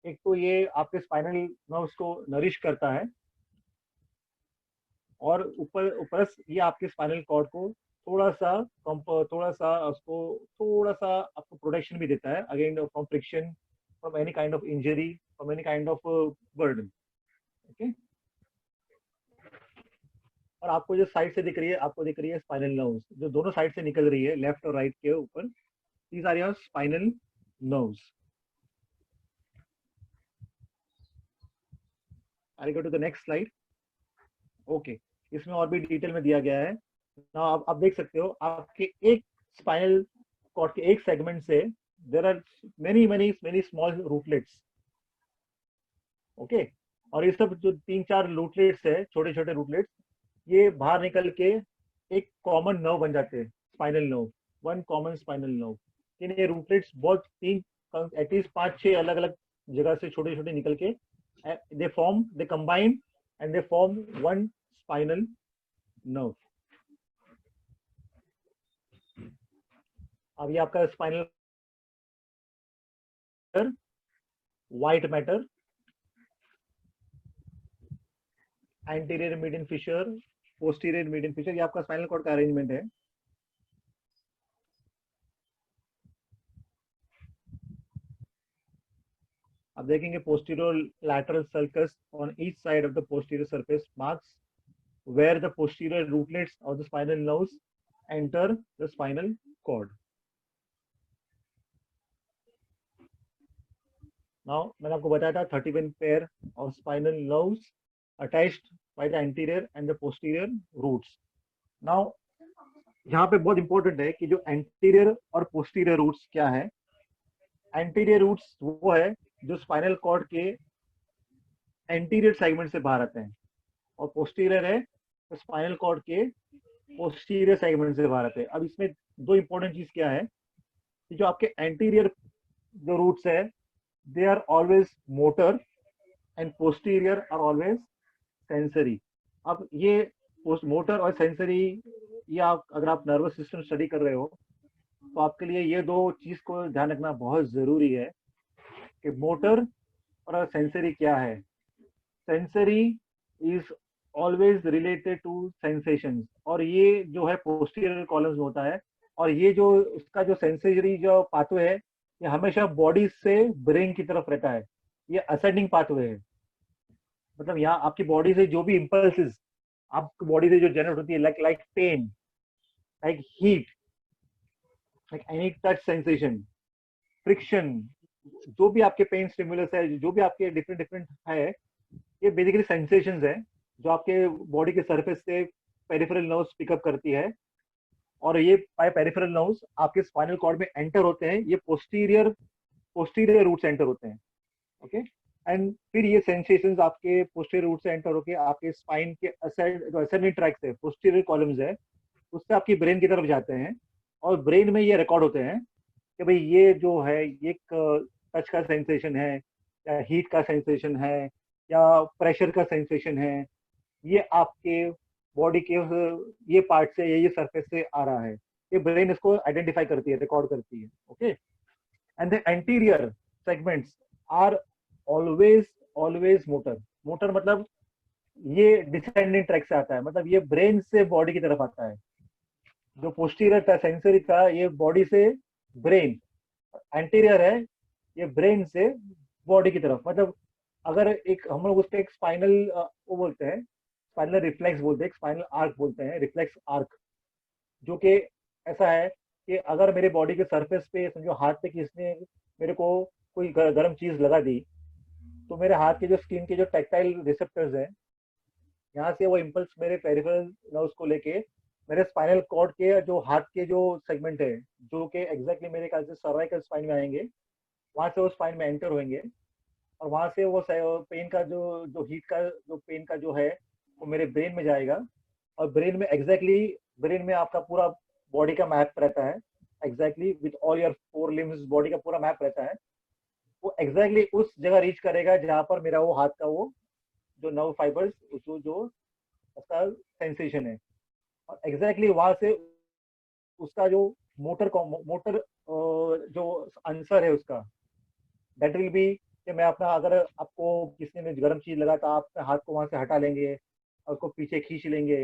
एक तो ये आपके स्पाइनल नर्व्स को नरिश करता है, और ऊपर ये आपके स्पाइनल कॉर्ड को थोड़ा सा उसको थोड़ा सा आपको प्रोटेक्शन भी देता है again from friction, from any kind of injury, from any kind of burden. Okay, और आपको जो साइड से दिख रही है, आपको दिख रही है स्पाइनल नर्व्स जो दोनों साइड से निकल रही है, लेफ्ट और राइट के ऊपर। These are your spinal nerves. I go to the next slide. Okay, इसमें और भी डिटेल में दिया गया है ना। आप देख सकते हो आपके एक स्पाइनल कॉर्ड के एक सेगमेंट से there are many small rootlets. Okay, और ये सब जो 3-4 रूटलेट्स है, छोटे छोटे रूटलेट्स, ये बाहर निकल के एक कॉमन नर्व बन जाते हैं, spinal nerve, one common spinal nerve. लेकिन ये रूटलेट्स बहुत तीन एटलीस्ट 5-6 अलग अलग जगह से छोटे छोटे निकल के they combine and they form one spinal nerve. अब ये आपका spinal white matter, anterior median fissure, posterior median fissure, ये आपका स्पाइनल कॉर्ड का अरेंजमेंट है। अब देखेंगे posterior lateral sulcus on each side of the posterior surface marks where the posterior rootlets of the spinal nerves enter the spinal cord. Now मैंने आपको बताया था 31 pair of spinal nerves attached by the anterior and the posterior roots. Now यहाँ पे बहुत important है कि जो एंटीरियर और पोस्टीरियर रूट्स क्या है। एंटीरियर रूट्स वो है जो स्पाइनल कॉर्ड के एंटीरियर सेगमेंट से बाहर आते हैं, और पोस्टीरियर है तो स्पाइनल कॉर्ड के पोस्टीरियर सेगमेंट से बाहर आते हैं। अब इसमें दो इंपॉर्टेंट चीज क्या है कि जो आपके एंटीरियर जो रूट्स है they are always motor and posterior are always sensory. अब ये मोटर और सेंसरी, ये आप अगर आप नर्वस सिस्टम स्टडी कर रहे हो तो आपके लिए ये दो चीज को ध्यान रखना बहुत जरूरी है कि मोटर और सेंसरी क्या है। Sensory is always related to sensations, और ये जो है पोस्टीरियर कॉलम्स में होता है, और ये जो उसका जो सेंसरी जो पाथवे है ये हमेशा बॉडी से ब्रेन की तरफ रहता है। ये असेंडिंग पाथवे है, मतलब यहाँ आपकी बॉडी से जो भी इम्पल्सेस आपकी बॉडी से जो जनरेट होती है, like pain, like heat, like any touch sensation, friction, जो भी आपके पेन स्टिमुलस है, जो भी आपके डिफरेंट डिफरेंट है, ये बेसिकली सेंसेशंस है जो आपके बॉडी के सरफेस से पेरिफेरल नर्व्स पिकअप करती है, और ये पेरिफेरल नर्व्स आपके स्पाइनल कॉर्ड में एंटर होते हैं, ये पोस्टीरियर रूट से एंटर होते हैं। ओके, एंड फिर ये सेंसेशंस आपके पोस्टीरियर रूट से एंटर होके आपके स्पाइन के जो असेंडिंग ट्रैक्स है, पोस्टीरियर कॉलम्स है, उससे आपकी ब्रेन की तरफ जाते हैं, और ब्रेन में ये रिकॉर्ड होते हैं कि भाई ये जो है ये एक टच का सेंसेशन है, या हीट का सेंसेशन है, या प्रेशर का सेंसेशन है, ये आपके बॉडी के ये पार्ट से, ये सरफेस से आ रहा है। ये ब्रेन इसको आइडेंटिफाई करती है, रिकॉर्ड करती है। Okay, and the anterior segments are always motor. Motor मतलब ये डिसेंडिंग ट्रैक से आता है, मतलब ये ब्रेन से बॉडी की तरफ आता है। जो पोस्टीरियर था, सेंसरी था, ये बॉडी से ब्रेन, एंटीरियर है ये ब्रेन से बॉडी की तरफ। मतलब अगर एक हम लोग उसको एक स्पाइनल वो बोलते हैं, स्पाइनल रिफ्लेक्स बोलते हैं, स्पाइनल आर्क बोलते हैं, रिफ्लेक्स आर्क, जो कि ऐसा है कि अगर मेरे बॉडी के सरफेस पे समझो हाथ पे किसने मेरे को कोई गर्म चीज लगा दी, तो मेरे हाथ के जो स्किन के जो टैक्टाइल रिसेप्टर्स हैं, यहाँ से वो इम्पल्स मेरे पेरिफेरल नर्व्स को लेके मेरे स्पाइनल कॉर्ड के जो हाथ के जो सेगमेंट है, जो कि एग्जैक्टली मेरे ख्याल से सर्वाइकल स्पाइन में आएंगे, वहां से वो स्पाइन में एंटर होंगे, और वहां से वो पेन का जो हीट का जो पेन का जो है वो मेरे ब्रेन में जाएगा, और ब्रेन में ब्रेन में आपका पूरा बॉडी का मैप रहता है, exactly with all your 4 limbs body का पूरा मैप रहता है। वो एग्जैक्टली उस जगह रीच करेगा जहां पर मेरा वो हाथ का वो जो नर्व फाइबर्स जो उसका सेंसेशन है, और एग्जैक्टली वहां से उसका जो मोटर जो आंसर है उसका, दैट विल बी कि मैं अपना, अगर आपको किसी ने गर्म चीज लगा तो आप अपने हाथ को वहां से हटा लेंगे और उसको पीछे खींच लेंगे,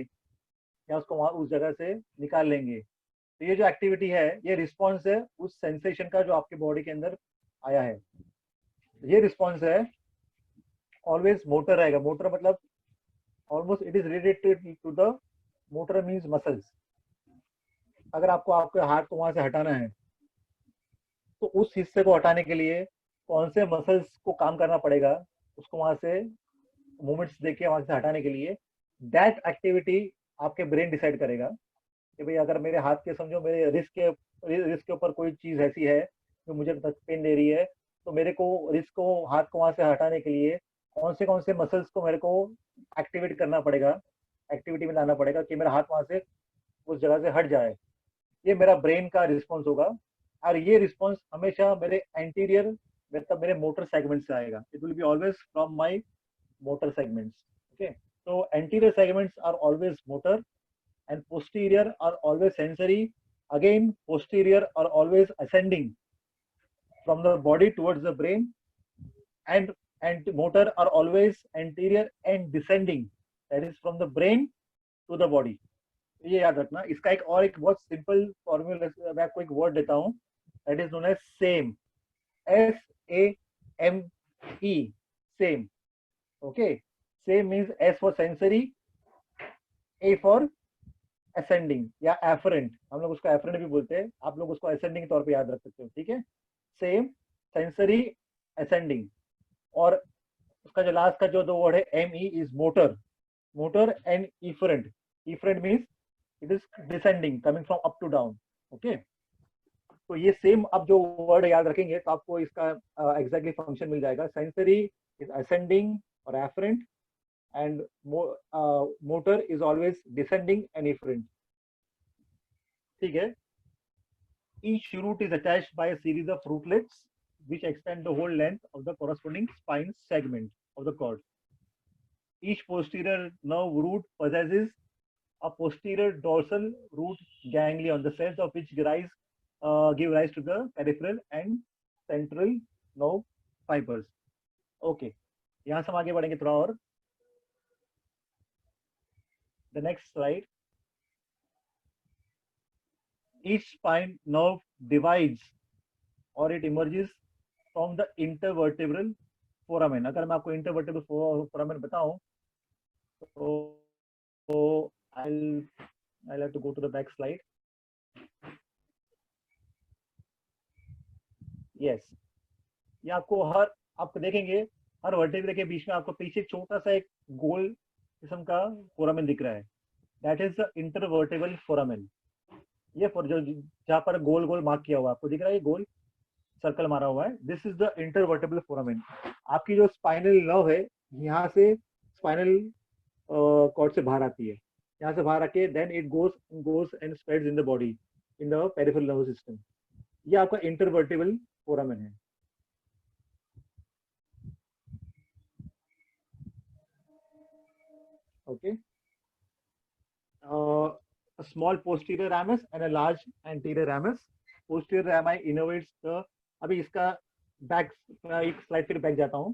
या उसको वहां उस जगह से निकाल लेंगे। तो ये जो एक्टिविटी है ये रिस्पॉन्स है उस सेंसेशन का जो आपके बॉडी के अंदर आया है। ये रिस्पॉन्स है ऑलवेज मोटर रहेगा। मोटर मतलब almost it is related to the motor means muscles. अगर आपको आपके हाथ को वहां से हटाना है तो उस हिस्से को हटाने के लिए कौन से मसल्स को काम करना पड़ेगा, उसको वहां से मूवमेंट्स देके वहां से हटाने के लिए, दैट एक्टिविटी आपके ब्रेन डिसाइड करेगा कि भाई अगर मेरे हाथ के समझो मेरे रिस्क के ऊपर कोई चीज ऐसी है जो मुझे पेन दे रही है, तो मेरे को रिस्ट को, हाथ को वहां से हटाने के लिए कौन से मसल्स को मेरे को एक्टिवेट करना पड़ेगा, एक्टिविटी में लाना पड़ेगा कि मेरा हाथ वहां से उस जगह से हट जाए। ये मेरा ब्रेन का रिस्पॉन्स होगा, और ये रिस्पॉन्स हमेशा मेरे एंटीरियर, मतलब मेरे मोटर सेगमेंट से आएगा। It will be always from my motor segments. Okay, so anterior segments are always motor and posterior are always sensory. Again, posterior are always ascending from the body towards the brain, and motor are always anterior and descending, that is from the brain to the body. ये याद रखना। इसका एक बहुत simple formula मैं आपको एक word देता हूँ, that is known as same, SAME, same. Okay, same means S for sensory, A for ascending या afferent, हम लोग उसको afferent भी बोलते हैं, आप लोग उसको ascending तौर पे याद रख सकते हो, ठीक है। Same, sensory, ascending। और उसका जो लास्ट का जो दो वर्ड है ME is motor, motor and efferent, efferent means it is descending, coming from up to down। Okay, तो ये सेम आप जो वर्ड याद रखेंगे तो आपको इसका एग्जैक्टली फंक्शन मिल जाएगा। Sensory is ascending or afferent, and motor is always descending and efferent। ठीक है। Each root is attached by a series of rootlets which extend the whole length of the corresponding spine segment of the cord. Each posterior nerve root possesses a posterior dorsal root ganglion, the cells of which give rise to the peripheral and central nerve fibers। Okay, यहां से हम आगे बढ़ेंगे थोड़ा और। The next slide. Each spine nerve divides or it emerges from the intervertebral foramen। अगर मैं आपको intervertebral foramen बताऊं तो I'll have to go to the back slide। Yes, ये आपको देखेंगे हर वर्टेब्रे के बीच में आपको पीछे छोटा सा एक गोल किस्म का फोरामेन दिख रहा है, दैट इज द इंटरवर्टेबल फोरामेन। ये जो जहाँ पर गोल गोल मार्क किया हुआ आपको दिख रहा है, ये गोल सर्कल मारा हुआ है, दिस इज द इंटरवर्टेबल फोरामेन। आपकी जो स्पाइनल नर्व है यहाँ से स्पाइनल कॉर्ड से बाहर आती है, यहाँ से बाहर आके then it goes and spreads in the body in the peripheral nervous system. ये आपका इंटरवर्टेबल फोरामेन है। Okay, a small posterior ramus and a large anterior ramus। posterior rami innervates the, अभी इसका बैक एक स्लाइड फिर back जाता हूँ।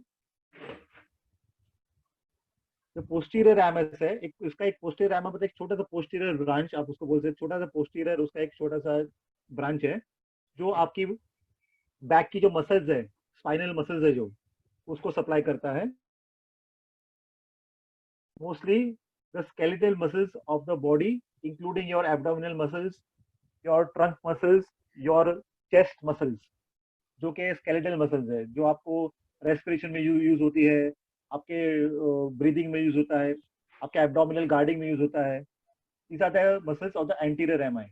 जो पोस्टीरियर रैमस है, इसका एक पोस्टीरियर रैमस मतलब एक छोटा सा पोस्टीरियर ब्रांच आप उसको बोलते हैं, छोटा सा पोस्टीरियर उसका एक छोटा सा ब्रांच है जो आपकी बैक की जो मसल्स है, स्पाइनल मसल्स है जो उसको सप्लाई करता है। Mostly the skeletal muscles of the body including your abdominal muscles, your trunk muscles, your chest muscles, जो कि स्केलेटल मसल्स है, जो आपको रेस्पिरेशन में यूज होती है, आपके ब्रीदिंग में यूज होता है, आपके एब्डोमिनल गार्डिंग में यूज होता है। These are the muscles of the anterior rami।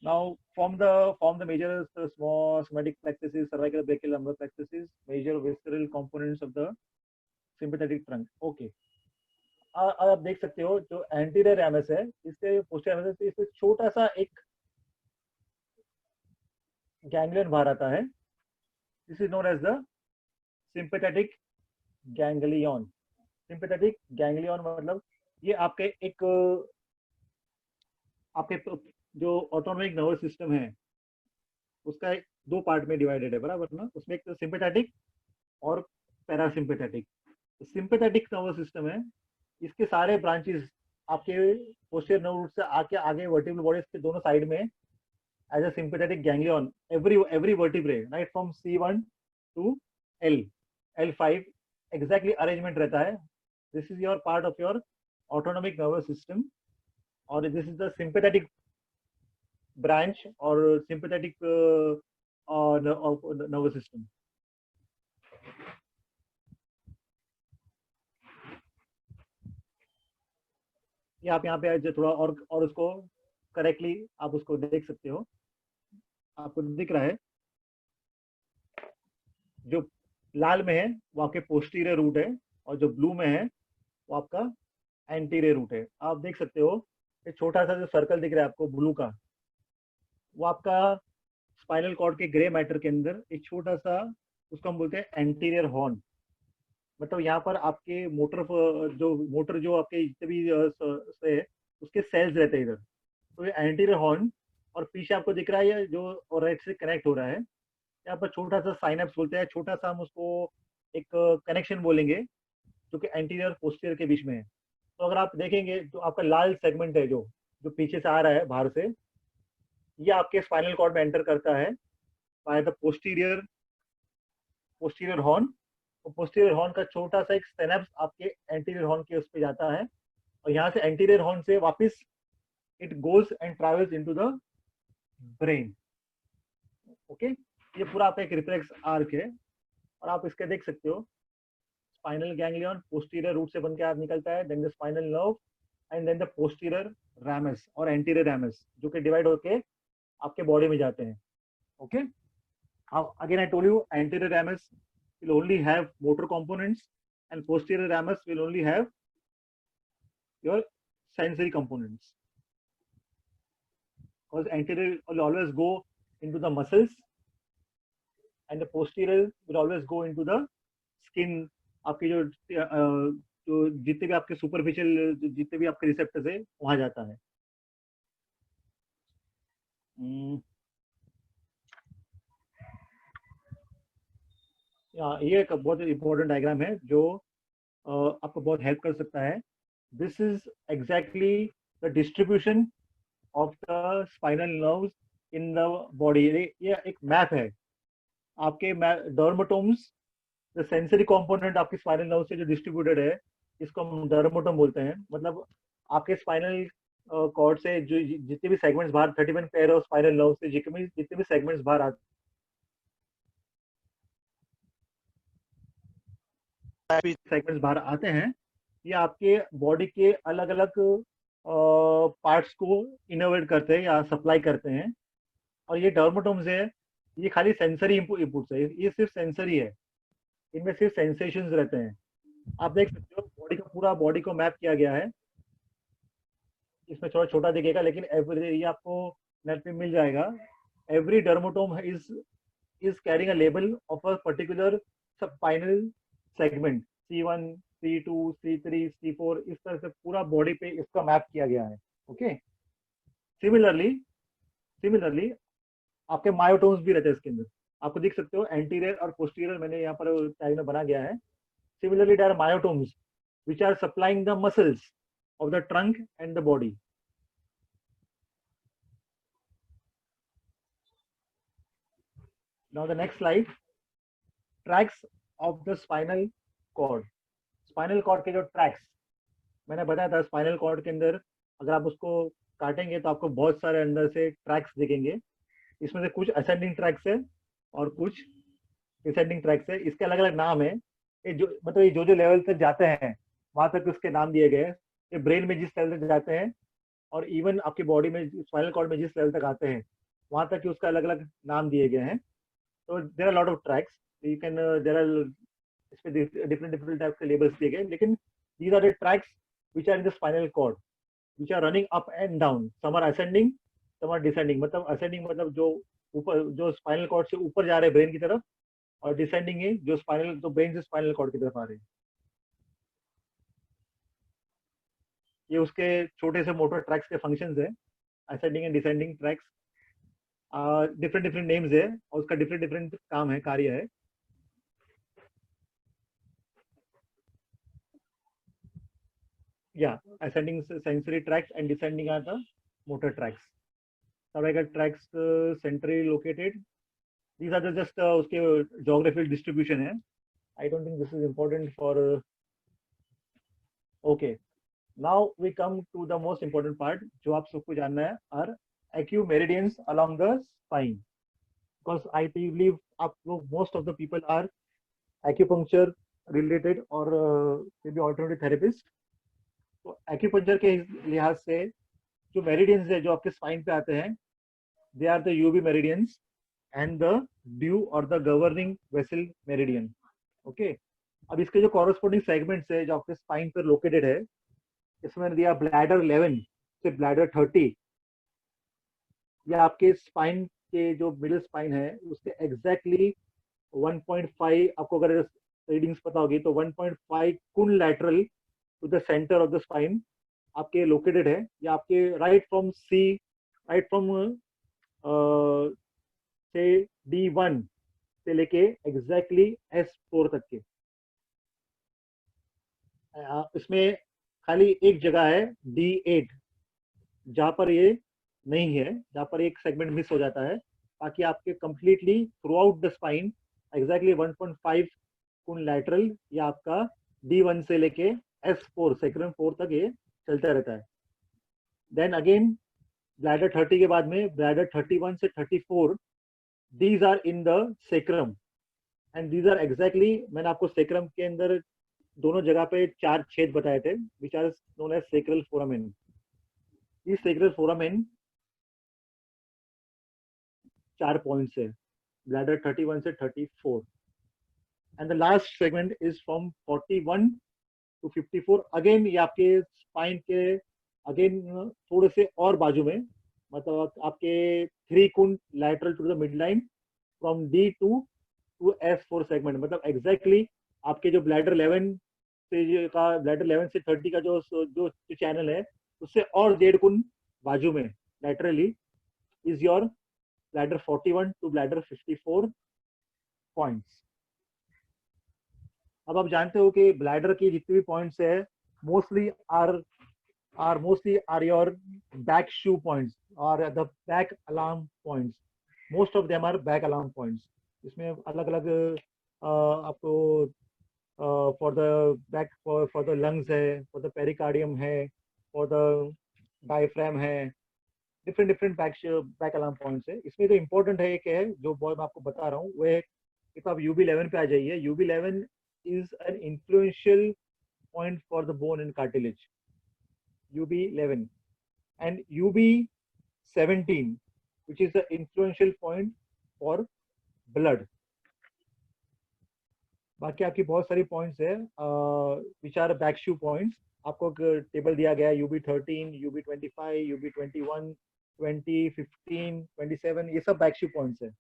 Now form the major small somatic plexuses, cervical, brachial, lumbar plexuses, major visceral components of the sympathetic trunk। Okay, आप देख सकते हो जो एंटीरियर रैमस है, इसके पोस्टीरियर रैमस से इससे छोटा सा एक गैंग्लियन बाहर आता है। This is known as the sympathetic ganglion. Sympathetic ganglion मतलब ये आपके जो ऑटोनोमिक नर्वस सिस्टम है उसका दो पार्ट में डिवाइडेड है, बराबर ना। उसमें एक तो सिंपैथेटिक और पैरासिम्पैथेटिक। सिंपैथेटिक नर्वस सिस्टम है, इसके सारे ब्रांचेस आपके पोस्टीरियर नर्व रूट से आगे वर्टिब्रल बॉडीज के दोनों साइड में as a sympathetic ganglion every vertebrae right from C1 to L5 exactly arrangement रहता है। This is your part of your autonomic nervous system और this is the sympathetic branch और sympathetic nervous system. ये आप यहाँ पे जो थोड़ा और उसको करेक्टली आप उसको देख सकते हो, आपको दिख रहा है जो लाल में है वो आपके पोस्टीरियर रूट है, और जो ब्लू में है वो आपका एंटीरियर रूट है। आप देख सकते हो एक छोटा सा जो सर्कल दिख रहा है आपको ब्लू का, वो आपका स्पाइनल कॉर्ड के ग्रे मैटर के अंदर एक छोटा सा, उसको हम बोलते हैं एंटीरियर हॉर्न। मतलब यहाँ पर आपके मोटर जो आपके जितने भी से है, उसके सेल्स रहते हैं इधर। तो ये एंटीरियर हॉर्न, और पीछे आपको दिख रहा है ये जो राइट से कनेक्ट हो रहा है, यहाँ पर छोटा सा साइनप्स बोलते हैं, छोटा सा हम उसको एक कनेक्शन बोलेंगे, जो कि एंटीरियर पोस्टीरियर के बीच में है। तो अगर आप देखेंगे जो आपका लाल सेगमेंट है जो जो पीछे से आ रहा है बाहर से, ये आपके स्पाइनल कॉर्ड में एंटर करता है बाय द पोस्टीरियर हॉर्न। तो पोस्टीरियर हॉर्न का छोटा सा एक सिनेप्स आपके एंटीरियर हॉर्न के उस पे जाता है, और यहाँ से एंटीरियर हॉर्न से वापस it goes and travels into the brain. Okay, ये पूरा आपका एक रिफ्लेक्स आर्क है, और आप इसके देख सकते हो स्पाइनल गैंग्लियन पोस्टीरियर रूट से बनकर निकलता है, then the spinal nerve, and then the posterior ramus और एंटीरियर रैमस, जो कि डिवाइड होके आपके बॉडी में जाते हैं। Okay, again I told you anterior ramus will only have motor components, and posterior ramus will only have your sensory components, because anterior will always go into the muscles and the posterior will always go into the skin। आपके जो जितने भी आपके superficial जितने भी आपके receptors है वहां जाता है। ये एक बहुत इंपॉर्टेंट डायग्राम है जो आपको बहुत हेल्प कर सकता है। This is exactly the distribution of the spinal nerves in the body. ये एक मैप है आपके डर्माटोम्स, द सेंसरी कंपोनेंट आपके स्पाइनल नर्व से जो डिस्ट्रीब्यूटेड है, इसको हम डर्माटोम बोलते हैं। मतलब आपके स्पाइनल कॉर्ड से जो जितने भी सेगमेंट्स बाहर 31 पेयर ऑफ स्पाइनल नर्व से जितने भी सेगमेंट्स बाहर आते सेगमेंट्स बाहर आते हैं, ये आपके बॉडी के अलग अलग पार्ट्स को इनोवेट करते हैं या सप्लाई करते हैं। और ये डर्माटोम्स है, ये खाली सेंसरी इनपुट्स है, ये सिर्फ सेंसरी है, इनमें सिर्फ सेंसेशंस रहते हैं। आप देख सकते हो बॉडी का पूरा बॉडी को मैप किया गया है, इसमें थोड़ा छोटा दिखेगा लेकिन ये आपको नेट पे मिल जाएगा। Every dermatome is carrying a label of a particular spinal segment, C1, C2, C3, C4, इस तरह से पूरा बॉडी पे इसका मैप किया गया है। ओके, सिमिलरली आपके मायोटोम्स भी रहते हैं इसके अंदर, आपको देख सकते हो एंटीरियर और पोस्टीरियर मैंने यहाँ पर टैग में बना गया है। Similarly there are myotomes which are supplying the muscles of the trunk and the body. Now the next slide, tracks of the spinal cord. Spinal cord के जो ट्रैक्स मैंने बताया था, स्पाइनल कॉर्ड के अंदर अगर आप उसको काटेंगे तो आपको बहुत सारे अंदर से ट्रैक्स दिखेंगे। इसमें से कुछ असेंडिंग ट्रैक्स है और कुछ डिसेंडिंग ट्रैक्स है। इसके अलग अलग नाम है, ये जो मतलब ये जो लेवल तक जाते हैं वहां तक उसके नाम दिए गए हैं। ये ब्रेन में जिस लेवल तक जाते हैं और इवन आपकी बॉडी में स्पाइनल कॉर्ड में जिस लेवल तक आते हैं वहां तक उसका अलग अलग नाम दिए गए हैं। तो there are lot of tracts, you can there are इस पे डिफरेंट टाइप के लेबल्स दिए गए, लेकिन these are the tracts which are in the spinal cord which are running up and down. Some are ascending, some are descending. मतलब ascending मतलब जो ऊपर जो स्पाइनल कॉर्ड से ऊपर जा रहे हैं ब्रेन की तरफ, और डिसेंडिंग है जो ब्रेन से स्पाइनल कॉर्ड की तरफ आ रहे हैं। ये उसके छोटे से मोटर ट्रैक्स के फंक्शंस है, ascending and descending tracts. Different names है और उसका डिफरेंट काम है, कार्य है। Ascending sensory tracts and descending are the motor tracts. Cervical tracts centrally located, these are the just उसके geographical distribution है। I don't think this is important for okay, now we come to the most important part जो आप सबको जानना है, are acumeridians along the spine, because I believe आप लोग most of the people are acupuncture related or maybe alternative therapist। तो acupuncture के लिहाज से जो मेरिडियंस है जो आपके स्पाइन पे आते हैं, they are the UV meridians and the due or the governing vessel meridian. Okay. अब इसके जो corresponding segments है जो आपके spine पर located है, इसमें मैंने दिया bladder 11 से bladder 30. ये आपके spine के जो middle spine है उसके exactly 1.5 आपको अगर रीडिंग्स पता होगी तो 1.5 कुन lateral to the center of the spine आपके located है. ये आपके right from से D1 से लेके exactly S4 तक के. इसमें खाली एक जगह है D8 जहां पर ये नहीं है, जहां पर एक सेगमेंट मिस हो जाता है. बाकी आपके completely through out the spine exactly 1.5 कुन लैटरल या आपका D1 से लेके S4 सेक्रम 4 तक ये चलता रहता है. देन अगेन ब्लैडर 30 के बाद में ब्लैडर 31 से 34 these are in the sacrum and these are exactly मैंने आपको सेक्रम के अंदर दोनों जगह पे 4 छेद बताए थे which are known as sacral foramen. ये सेक्रल फोरामेन 4 पॉइंट्स है ब्लैडर 31 से 34 and the last segment is from 41 to 54. अगेन ये आपके स्पाइन के अगेन थोड़े से और बाजू में मतलब आपके 3 कुन lateral to the mid line from D2 to S4 segment. मतलब एग्जैक्टली आपके जो ब्लैडर 11 से का ब्लैडर 11 से 30 का जो चैनल है उससे और 1.5 कुन बाजू में laterally is your bladder 41 to bladder 54 points. अब आप जानते हो कि ब्लैडर की जितनी भी पॉइंट्स है mostly are your back shu points और the back alarm points. Most of them are back alarm points. इसमें अलग अलग आपको for the back for the lungs है, फॉर द पेरिकार्डियम है, फॉर द डायफ्राम है, डिफरेंट बैक अलार्म पॉइंट्स है. इसमें जो इम्पोर्टेंट है एक है जो मैं आपको बता रहा हूँ वो है कि आप UB11 पे आ जाइए. UB11 is an influential point for the bone and cartilage. UB11 and UB17 which is the influential point for blood. बाकी आपकी बहुत सारी पॉइंट्स है which are back shoe points. आपको टेबल दिया गया है UB13, UB25, UB21, 20, 15, 27 ये सब बैक शू पॉइंट्स है.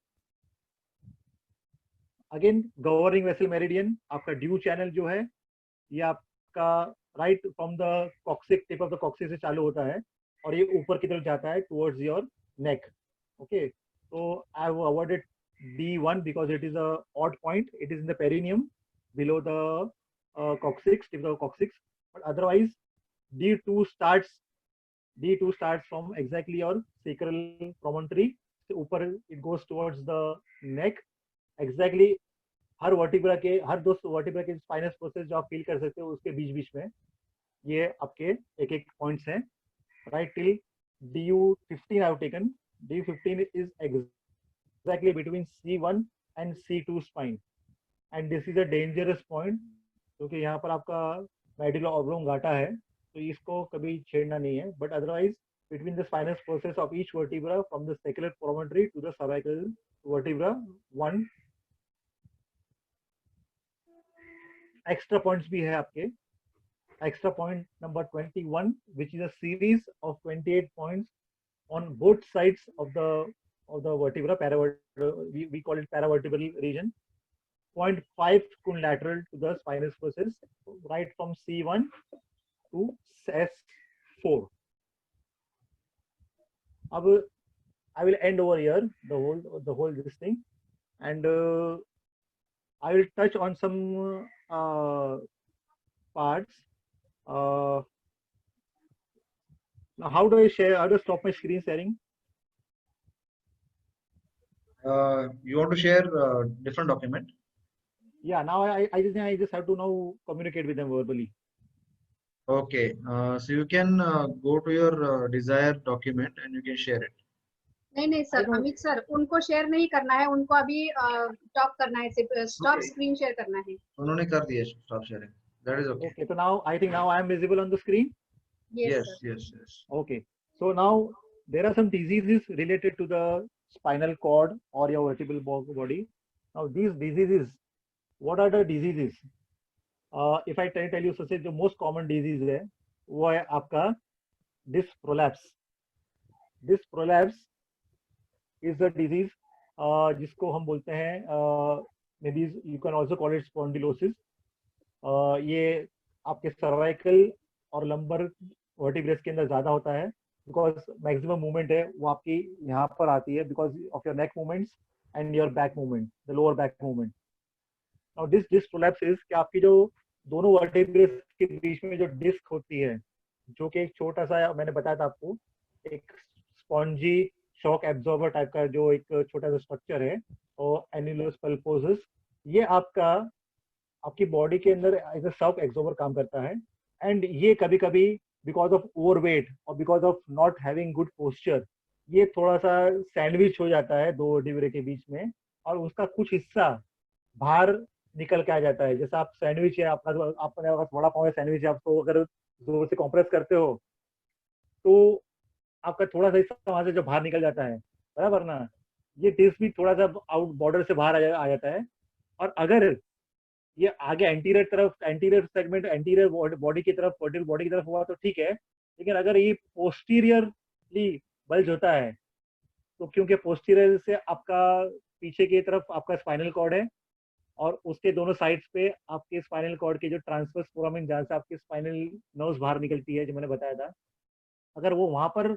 अगेन गवर्निंग वेसल मेरिडियन आपका ड्यू चैनल जो है ये आपका right from the coccyx tip of the coccyx से चालू होता है और ये ऊपर की तरफ जाता है towards your neck. Okay so I have awarded D1 because it is a odd point. It is in the perineum below the coccyx, tip of the coccyx. But otherwise, D2 starts from exactly your sacral promontory. So ऊपर it goes towards the neck. Exactly her vertebra के हर दो vertebra के spinous process जो आप feel कर सकते हो उसके बीच बीच में ये आपके एक एक पॉइंट्स हैं. Right till DU15 I have taken. DU15 is exactly between C1 and C2 spine, and this is a dangerous point क्योंकि यहाँ पर आपका मेडुला ऑब्लोंगाटा है तो इसको कभी छेड़ना नहीं है. But otherwise between the spinous process of each vertebra from the sacral promontory to the cervical vertebra, one extra points भी है आपके. Extra point number 21, which is a series of 28 points on both sides of the vertebra, we call it paravertebral region. 0.5 kun lateral to the spinous process, right from C1 to S4. Now, I will end over here the whole this thing, and I will touch on some parts. Now, how do I share? How do I stop my screen sharing? You want to share different document? Yeah. Now I just have to now communicate with them verbally. Okay. So you can go to your desired document and you can share it. नहीं sir, Amit sir उनको share नहीं करना है, उनको अभी top करना है, stop screen share करना है. उन्होंने कर दिया stop sharing. That is okay. Okay. So now I think now I am visible on the screen. Yes. Okay. So now there are some diseases related to the spinal cord or your vertebral body. Now these diseases, what are the diseases? If I tell you सबसे जो most common disease है वो है आपका disc prolapse. Disc prolapse is a disease जिसको हम बोलते हैं maybe you can also call it spondylosis. ये आपके सर्वाइकल और लंबर वर्टिब्रेस के अंदर ज्यादा होता है बिकॉज मैक्सिमम मूवमेंट है वो आपकी यहाँ पर आती है because of your neck movements and your back movement, the lower back movement. Now this prolapse is कि आपकी जो दोनों वर्टिब्रेस के बीच में जो डिस्क होती है, जो कि एक छोटा सा, मैंने बताया था आपको, एक स्पॉन्जी शॉक एब्जॉर्बर टाइप का जो एक छोटा सा स्ट्रक्चर है और एन्युलस पल्पोसस, ये आपकी बॉडी के अंदर एज अ शॉक एब्जॉर्बर काम करता है. एंड ये कभी कभी बिकॉज ऑफ ओवरवेट और because of not having good posture ये थोड़ा सा सैंडविच हो जाता है दो वर्टिब्रे के बीच में और उसका कुछ हिस्सा बाहर निकल के आ जाता है. जैसा आप सैंडविच है, आपका अपने बड़ा पाव है सैंडविच है, आपको अगर जोर से कॉम्प्रेस करते हो तो आपका थोड़ा सा हिस्सा वहां से जो बाहर निकल जाता है, बराबर ना. ये डिस्क भी थोड़ा सा आउट बॉर्डर से बाहर आ जाता है. और अगर ये आगे एंटीरियर तरफ, एंटीरियर सेगमेंट, एंटीरियर बॉडी की तरफ, वर्टिब्रल बॉडी की तरफ हुआ तो ठीक है, लेकिन अगर ये पोस्टीरियरली बल्ज होता है तो क्योंकि पोस्टीरियर से आपका पीछे की तरफ आपका स्पाइनल कॉर्ड है और उसके दोनों साइड्स पे आपके स्पाइनल कॉर्ड के जो ट्रांसवर्स फोरामेन जहाँ से आपके स्पाइनल नर्व्स बाहर निकलती है, जो मैंने बताया था, अगर वो वहां पर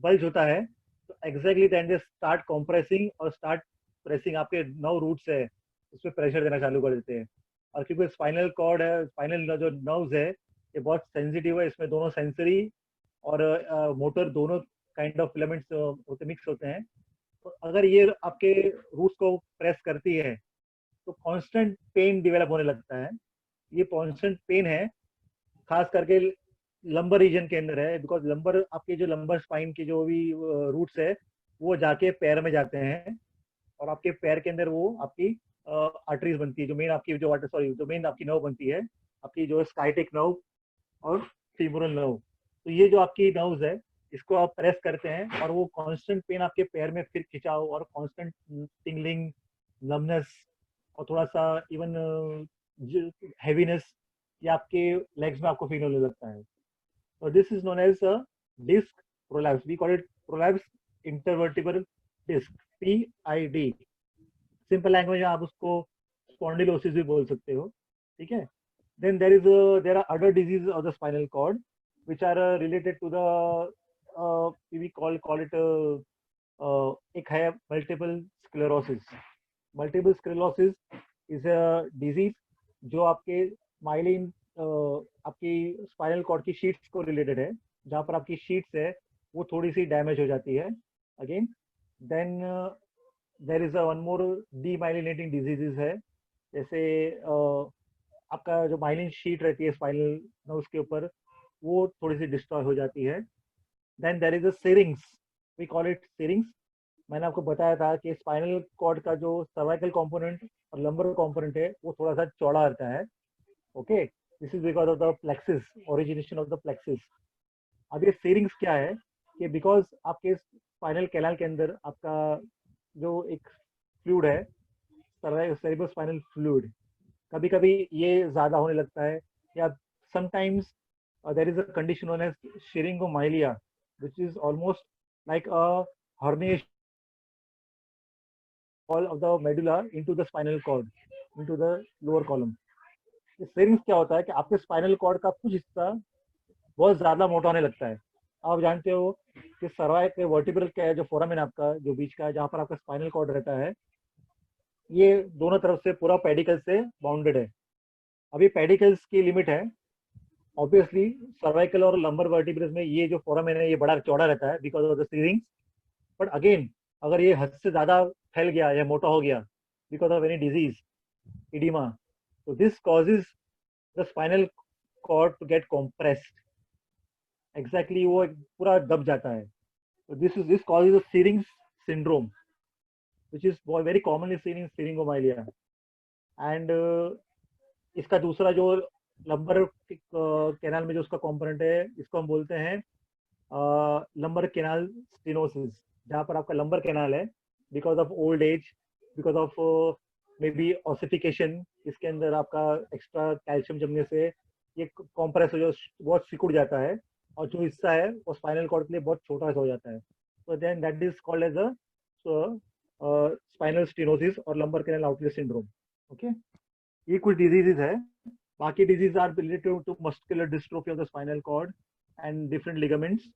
बल्ज होता है तो exactly then they start compressing और स्टार्ट प्रेसिंग, आपके नर्व रूट्स है उस पर प्रेशर देना चालू कर देते हैं. और क्योंकि स्पाइनल कॉर्ड है, स्पाइनल जो नर्व्स है ये बहुत सेंसिटिव है, इसमें दोनों सेंसरी और मोटर दोनों काइंड ऑफ फिलामेंट्स होते मिक्स होते हैं. तो अगर ये आपके रूट्स को प्रेस करती है तो कांस्टेंट पेन डेवलप होने लगता है. ये कांस्टेंट पेन है खास करके लंबर रीजन के अंदर है, बिकॉज लंबर आपके जो लंबर स्पाइन के जो भी रूट्स है वो जाके पैर में जाते हैं और आपके पैर के अंदर वो आपकी आर्टरीज बनती है, जो मेन आपकी जो मेन आपकी नर्व बनती है, आपकी जो स्काइटिक नर्व और फीमोरल नर्व. तो ये जो आपकी नर्व्स है इसको आप प्रेस करते हैं और वो कांस्टेंट पेन आपके पैर में फिर खिंचाव और कांस्टेंट टिंगलिंग, नमनेस और थोड़ा सा इवन हैवीनेस ये आपके लेग्स में आपको फील होने लगता है. So this is known as a disc prolapse. We call it prolapse intervertebral disc, PID. Simple language में आप उसको स्पॉन्डिलोसिस भी बोल सकते हो, ठीक है. Then there are other diseases of the spinal cord which are related to the we call it एक है multiple sclerosis. Multiple sclerosis is a disease जो आपके माइलिन आपकी स्पाइनल कॉर्ड की शीट्स को रिलेटेड है, जहाँ पर आपकी शीट्स है वो थोड़ी सी डैमेज हो जाती है again. Then there is one more demyelinating diseases है, जैसे आपका जो माइलिन शीट रहती है स्पाइनल नर्व्स के ऊपर वो थोड़ी सी डिस्ट्रॉय हो जाती है. Then there is a syrinx, we call it syrinx. मैंने आपको बताया था कि स्पाइनल कॉर्ड का जो सर्वाइकल कंपोनेंट और लंबर कंपोनेंट है वो थोड़ा सा चौड़ा रहता है. Okay, this is because of the plexus, origination of the plexus. अब ये सिरिंग्स क्या है कि बिकॉज आपके स्पाइनल कैनाल के अंदर आपका जो एक फ्लूइड है, सेरेब्रो स्पाइनल फ्लूइड, कभी कभी ये ज्यादा होने लगता है या sometimes there is a condition known as syringomyelia which is almost like a herniation of the medulla into the spinal cord, into the lower column. सिरिंग्स क्या होता है कि आपके स्पाइनल कॉर्ड का कुछ हिस्सा बहुत ज्यादा मोटा होने लगता है. आप जानते हो कि सर्वाइकल वर्टिब्रल क्या है, जो फोरामेन आपका जो बीच का है जहाँ पर आपका स्पाइनल कॉर्ड रहता है, ये दोनों तरफ से पूरा पेडिकल से बाउंडेड है. अभी पेडिकल्स की लिमिट है, ऑब्वियसली सर्वाइकल और लंबर वर्टिब्रल्स में ये जो फोरामेन है ये बड़ा चौड़ा रहता है because of the syrinx. But again अगर ये हद से ज्यादा फैल गया या मोटा हो गया because of any disease, oedema, so this causes the spinal cord to get compressed. Exactly, वो पूरा दब जाता है. So this causes a Syrinx syndrome, which is very commonly seen in syringomyelia. And इसका दूसरा जो लंबर कैनाल में जो उसका कंपोनेंट है इसको हम बोलते हैं लंबर कैनाल स्टेनोसिस. जहाँ पर आपका लंबर कैनाल है because of old as, because of may be ossification, इसके अंदर आपका एक्स्ट्रा कैल्शियम जमने से ये कॉम्प्रेस हो बहुत सिकुड़ जाता है, और जो हिस्सा है वो स्पाइनल कॉर्ड के लिए बहुत छोटा सा हो जाता है. तो then that is called as a spinal stenosis और lumbar canal outlet syndrome. Okay, ये कुछ डिजीजेज है. बाकी disease are related to muscular dystrophy of the spinal cord and different ligaments.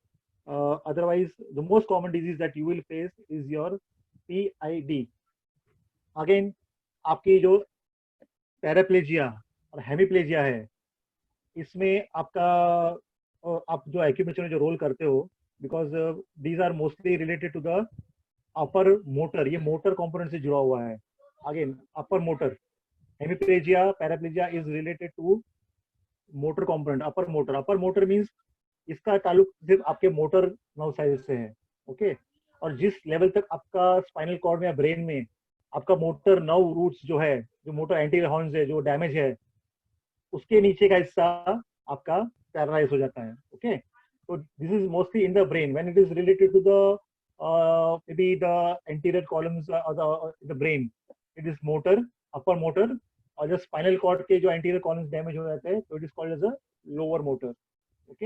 Otherwise, the most common disease that you will face is your PID. Again, आपकी जो paraplegia और hemiplegia है, इसमें आपका आप जो एक्यूप्रेशर में जो रोल करते हो, because these are mostly related to the upper motor, ये मोटर कंपोनेंट से जुड़ा हुआ है. Again upper motor, hemiplegia paraplegia is related to motor component, upper motor means इसका ताल्लुक सिर्फ आपके मोटर नर्व साइज से है. ओके, और जिस लेवल तक आपका स्पाइनल कॉर्ड में या ब्रेन में आपका मोटर नर्व रूट्स जो है, जो मोटर एंटीरियर हॉर्न्स है, जो डैमेज है, उसके नीचे का हिस्सा आपका पैरालाइज हो जाता है. ओके, तो this is mostly in the brain when it is related to the maybe the anterior columns or the brain, it is motor, upper motor. और जो स्पाइनल कॉर्ड के जो एंटीरियर कॉलम्स डैमेज हो जाते हैं तो it is called as a lower motor. Okay,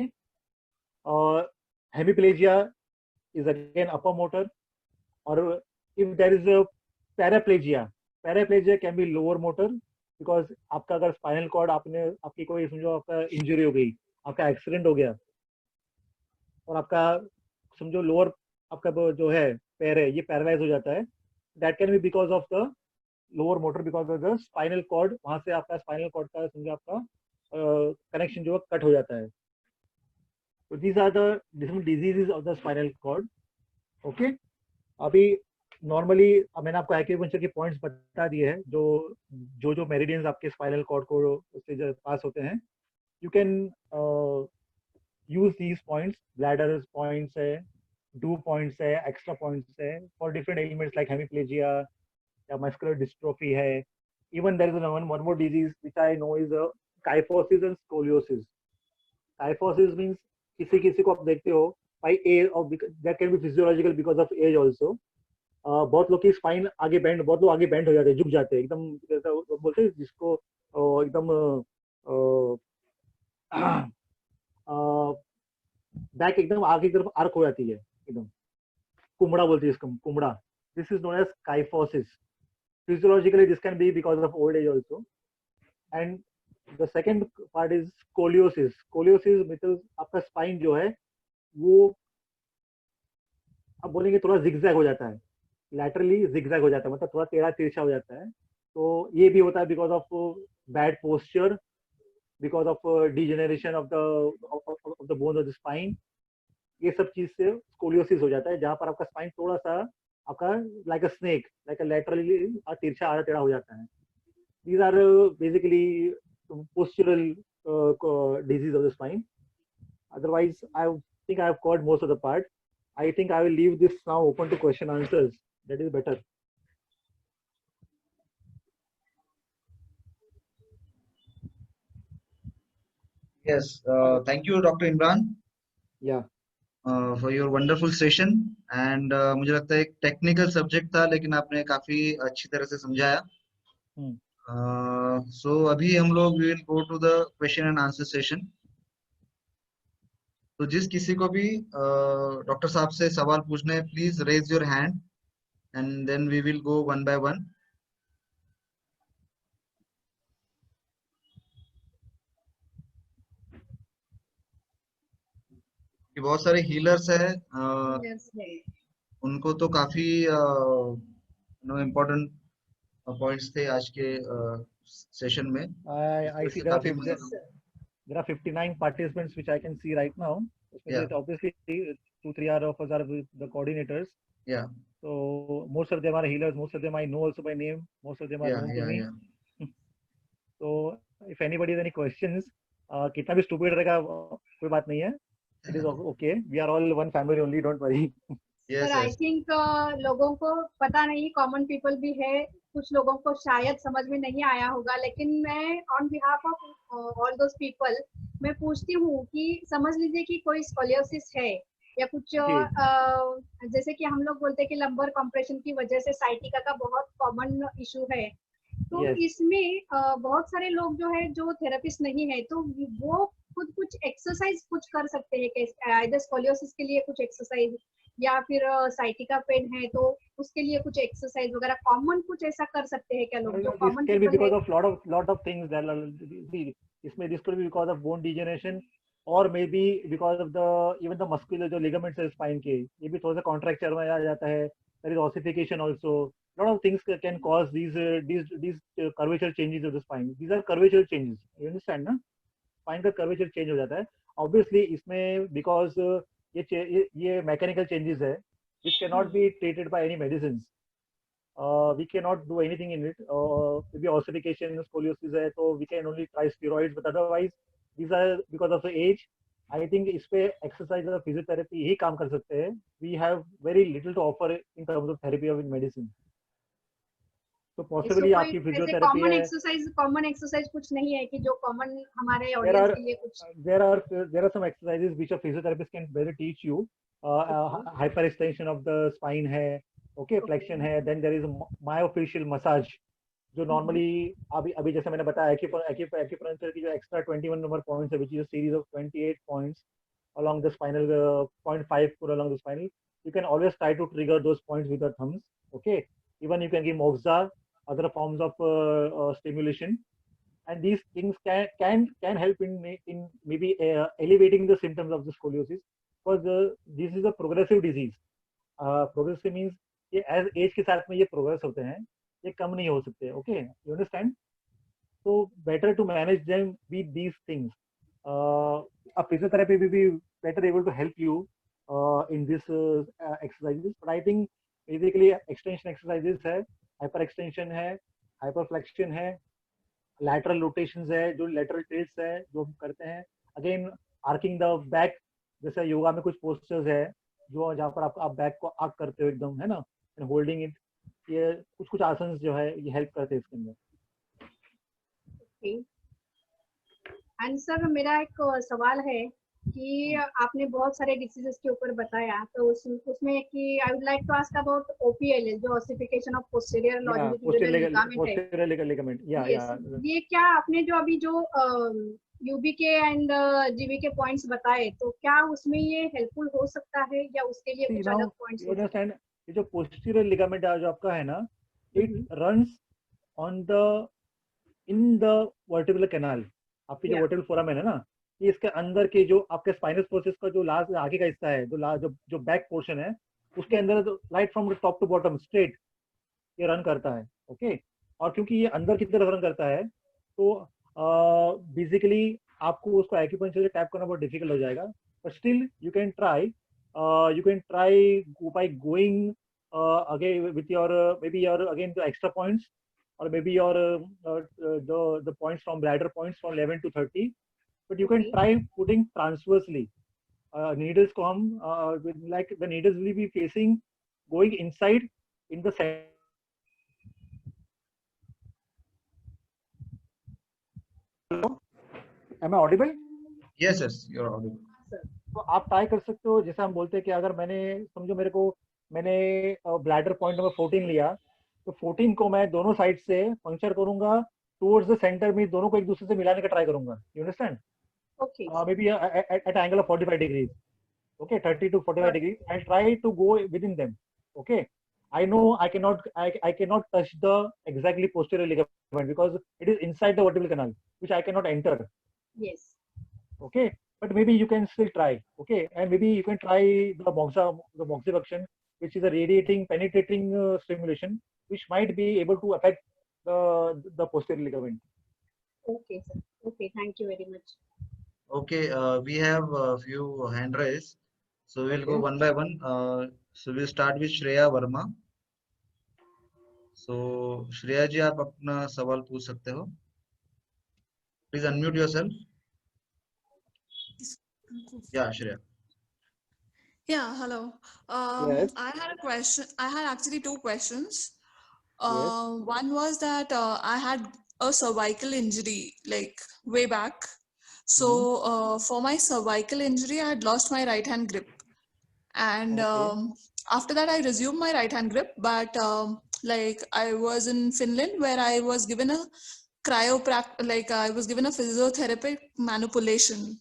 hemiplegia is again upper motor, or if there is a paraplegia can be lower motor, because आपका अगर स्पाइनल कॉर्ड आपकी कोई समझो आपका इंजरी हो गई, आपका एक्सीडेंट हो गया और आपका समझो लोअर आपका जो है पैर है ये पैरालाइज हो जाता है, that can be because of the lower motor, because of the spinal cord, वहां से आपका स्पाइनल कॉर्ड का समझो आपका कनेक्शन जो है कट हो जाता है. So these are the different diseases of the spinal cord. Okay, अभी नॉर्मली मैंने आपको एक्यूपंक्चर के पॉइंट्स बता दिए हैं, जो मेरिडियंस आपके स्पाइनल कॉर्ड को उससे पास होते हैं. You can use these points, bladder points है, डू पॉइंट्स है, एक्स्ट्रा पॉइंट्स है for different elements like hemiplegia या मस्कुलर डिस्ट्रोफी है. Even there is one more disease which I know is kyphosis and scoliosis. Kyphosis means किसी को आप देखते हो बाई एज, और that can be physiological because of age also. बहुत लोग की स्पाइन आगे बेंड, बहुत लोग आगे बेंड हो जाते हैं, झुक जाते हैं एकदम, बोलते हैं जिसको एकदम बैक एकदम आगे की तरफ आर्क हो जाती है, एकदम कुमड़ा बोलते हैं इसको, कुमड़ा. This is known as kyphosis. Physiologically this can be because of old age also. And the second part is scoliosis. Scoliosis मतलब आपका स्पाइन जो है वो अब बोलेंगे थोड़ा जिगजैग हो जाता है, लैटरली जिगजैग हो जाता है, मतलब थोड़ा टेढ़ा तिरछा हो जाता है. तो ये भी होता है because of bad posture, because of degeneration of the bone of the spine. ये सब चीज से स्कोलियोसिस हो जाता है, जहां पर आपका स्पाइन थोड़ा सा आपका लाइक अ स्नेक, लाइक अ लैटरली तिरछा आधा टेढ़ा हो जाता है. These are basically postural disease of the spine. Otherwise, I think I have covered most of the part. I think I will leave this now open to question answers. That is better. Yes, thank you, Dr. Imran, Yeah. for your wonderful session. And मुझे लगता है एक technical subject था, लेकिन आपने काफी अच्छी तरह से समझाया. So अभी हम लोग we will go to the question and answer session. तो जिस किसी को भी डॉक्टर साहब से सवाल पूछना है, please raise your hand and then we will go one by one. बहुत सारे हीलर्स है, उनको तो काफी इम्पोर्टेंट पॉइंट्स थे आज के सेशन में. I see there are 59 participants which I can see right now. Yeah. Obviously 2-3 of us are the coordinators. Yeah. So most of them are healers. Most of them I know also by name. Most of them are known to me. Yeah. So if anybody has any questions, कितना भी stupid रहेगा कोई बात नहीं है. It is okay. We are all one family only. Don't worry. Yes, I think लोगों को पता नहीं, कॉमन पीपल भी है, कुछ लोगों को शायद समझ में नहीं आया होगा, लेकिन मैं on behalf of all those people मैं पूछती हूँ कि समझ लीजिए कि कोई स्कोलियोसिस है या कुछ जी जैसे कि हम लोग बोलते हैं कि लंबर कंप्रेशन की वजह से साइटिका का बहुत कॉमन इशू है, तो यस इसमें बहुत सारे लोग जो है जो थेरेपिस्ट नहीं है तो वो खुद कुछ एक्सरसाइज कुछ कर सकते हैं, इधर स्कोलियोसिस के लिए कुछ एक्सरसाइज या फिर साइटिका पेन है तो उसके लिए कुछ एक्सरसाइज वगैरह कॉमन कुछ ऐसा कर सकते हैं क्या लोग जो this common can be people है? because of lot of things that see, इसमें this could be because of bone degeneration or maybe because of the even the muscular जो ligaments है spine के, ये भी थोड़ा सा contracture में आ जाता है. There is ossification also. Lot of things can cause these curvature changes of the spine. These are curvature changes. You understand ना? Spine का curvature change हो जाता है. Obviously इसमें because ये mechanical changes है which cannot be treated by any medicines. We cannot do anything in it. Maybe ossification, scoliosis है, so we can only try steroids, but otherwise these are because of the age. I think इस पे exercise और physiotherapy ही काम कर सकते हैं. We have very little to offer in terms of therapy or in medicine. So इसको possibly कोई आपकी ऐसे physiotherapy है. कॉमन एक्सरसाइज कुछ नहीं है कि जो कॉमन हमारे There ऑडियंस are के लिए कुछ? there are some exercises which a physiotherapist can better teach you. Hyperextension of the spine है, okay, flexion है. Then there is myofascial massage. जो नॉर्मली अभी अभी जैसे मैंने बताया एक्यूपंक्चर की जो एक्स्ट्रा 21 नंबर पॉइंट्स है, which is a series of 28 points along the spinal 0.5 along the spinal. You can always try to trigger those points with your thumbs. Okay, even you can give moxa, other forms of stimulation, and these things can help in maybe elevating the symptoms of the scoliosis, because this is a progressive disease. Progressive means ये as age के साथ में ये progress होते हैं, ये कम नहीं हो सकते. Okay, you understand? So better to manage them with these things. A physiotherapy will be better able to help you in this exercises. But I think basically extension exercises है, hyper extension है, hyperflexion है, lateral rotations है, जो lateral tilts है जो हम करते हैं. Again arcing the back, जैसे योगा में कुछ postures है जो जहाँ पर आप बैक को आर्क करते हो एकदम, है ना, and holding it. ये कुछ आसन जो है ये हेल्प करते हैं इसके अंदर. एंड सर मेरा एक सवाल है कि आपने बहुत सारे डिसीजेस के ऊपर बताया, तो उसमें कि I would like to ask about OPLL जो ossification of posterior longitudinal ligament है. ये क्या आपने जो अभी जो यूबीके एंड जीबीके पॉइंट्स बताए, तो क्या उसमें ये हेल्पफुल हो सकता है या उसके लिए कुछ अलग पॉइंट्स? अंडरस्टैंड, ये जो पोस्टीरियर लिगामेंट जो आपका है ना, it runs on the in the vertebral canal. आपकी जो वर्टिब्रल फोरम है ना, ये इसके अंदर के जो आपके स्पाइनस प्रोसेस का जो लास्ट आगे का हिस्सा है, जो बैक पोर्शन है, उसके अंदर right from the top to bottom straight ये रन करता है. ओके, और क्योंकि ये अंदर की तरफ रन करता है तो बेसिकली आपको उसको एक्यूपंक्चर से टैप करना बहुत डिफिकल्ट हो जाएगा. But still you can try by going again with your maybe your again the extra points, or maybe your the points from bladder points from 11 to 30. But you can try putting transversely. Needles come like the needles will be facing going inside in the center. Am I audible? Yes, you're audible. तो आप try कर सकते हो. जैसे हम बोलते हैं कि अगर मैंने समझो मैंने ब्लैडर पॉइंट नंबर 14 लिया, तो 14 को मैं दोनों साइड से पंक्चर करूंगा टुवर्ड्स द सेंटर में, दोनों को एक दूसरे से मिलाने का ट्राई करूंगा. You understand? Okay. Maybe at angle of 45 degrees. Okay, 30 to 45 degrees. I'll try to go within them. Okay. I know I cannot touch the exactly posterior ligament because it is inside the vertebral canal, which I cannot enter. Yes. Okay, but maybe you can still try. Okay, and maybe you can try the moxibustion, which is a radiating, penetrating stimulation, which might be able to affect the posterior ligament. Okay, sir. Okay, thank you very much. Okay, we have a few hand raised, so we'll go one by one. So we'll start with Shreya Verma. So Shreya जी आप अपना सवाल पूछ सकते हो. Please unmute yourself. Yeah, Shreya. Yeah, hello. Yes. I had a question. I had actually two questions. Yes. One was that I had a cervical injury like way back. So for my cervical injury, I had lost my right hand grip. And Okay. after that, I resumed my right hand grip. But like I was in Finland where I was given a like I was given a physiotherapy manipulation.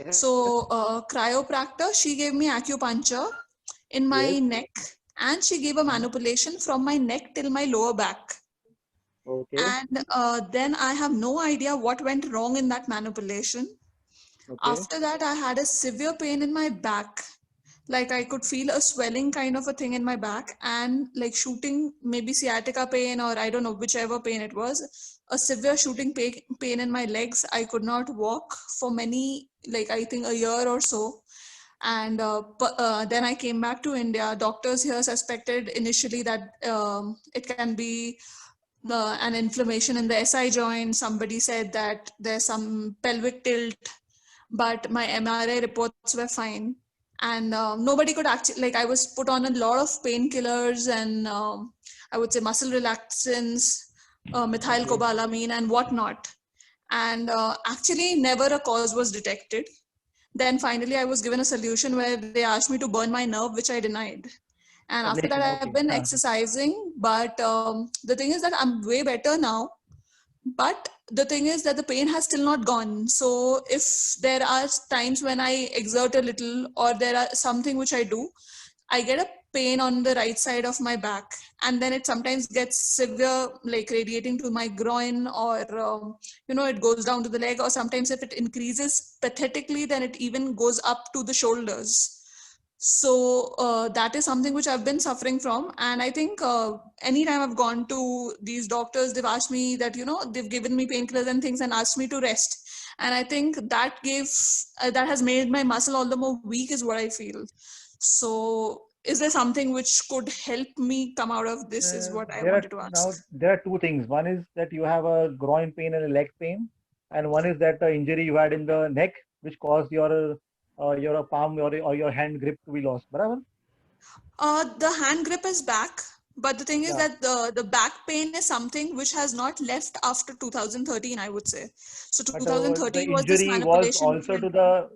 So chiropractor, she gave me acupuncture in Yes. my neck, and she gave a Mhm. manipulation from my neck till my lower back. Okay. And then I have no idea what went wrong in that manipulation. Okay. After that, I had a severe pain in my back. Like I could feel a swelling kind of a thing in my back, and like shooting, maybe sciatica pain, or I don't know, whichever pain it was, a severe shooting pain in my legs. I could not walk for many, like I think a year or so. And then I came back to India. Doctors here suspected initially that it can be an inflammation in the SI joint. Somebody said that there's some pelvic tilt, but my MRI reports were fine. And nobody could actually, like, I was put on a lot of painkillers and I would say muscle relaxants, Okay. methylcobalamin, and whatnot. And actually, never a cause was detected. Then finally, I was given a solution where they asked me to burn my nerve, which I denied. And after that, Ablation. I've Okay. been exercising. But the thing is that I'm way better now. But the thing is that the pain has still not gone. So if there are times when I exert a little, or there are something which I do, I get a pain on the right side of my back, and then it sometimes gets severe, like radiating to my groin, or it goes down to the leg, or sometimes if it increases pathetically, then it even goes up to the shoulders. So that is something which I've been suffering from. And I think anytime I've gone to these doctors, they've asked me that, they've given me painkillers and things and asked me to rest. And I think that has made my muscle all the more weak, is what I feel. So is there something which could help me come out of this, is what I wanted to ask. There are two things. One is that you have a groin pain and a leg pain, and one is that the injury you had in the neck, which caused your palm or your hand grip to be lost. Barabar? The hand grip is back, but the thing is Yeah. that the back pain is something which has not left after 2013, I would say. So But the 2013 was this injury was manipulation which also went to wrong.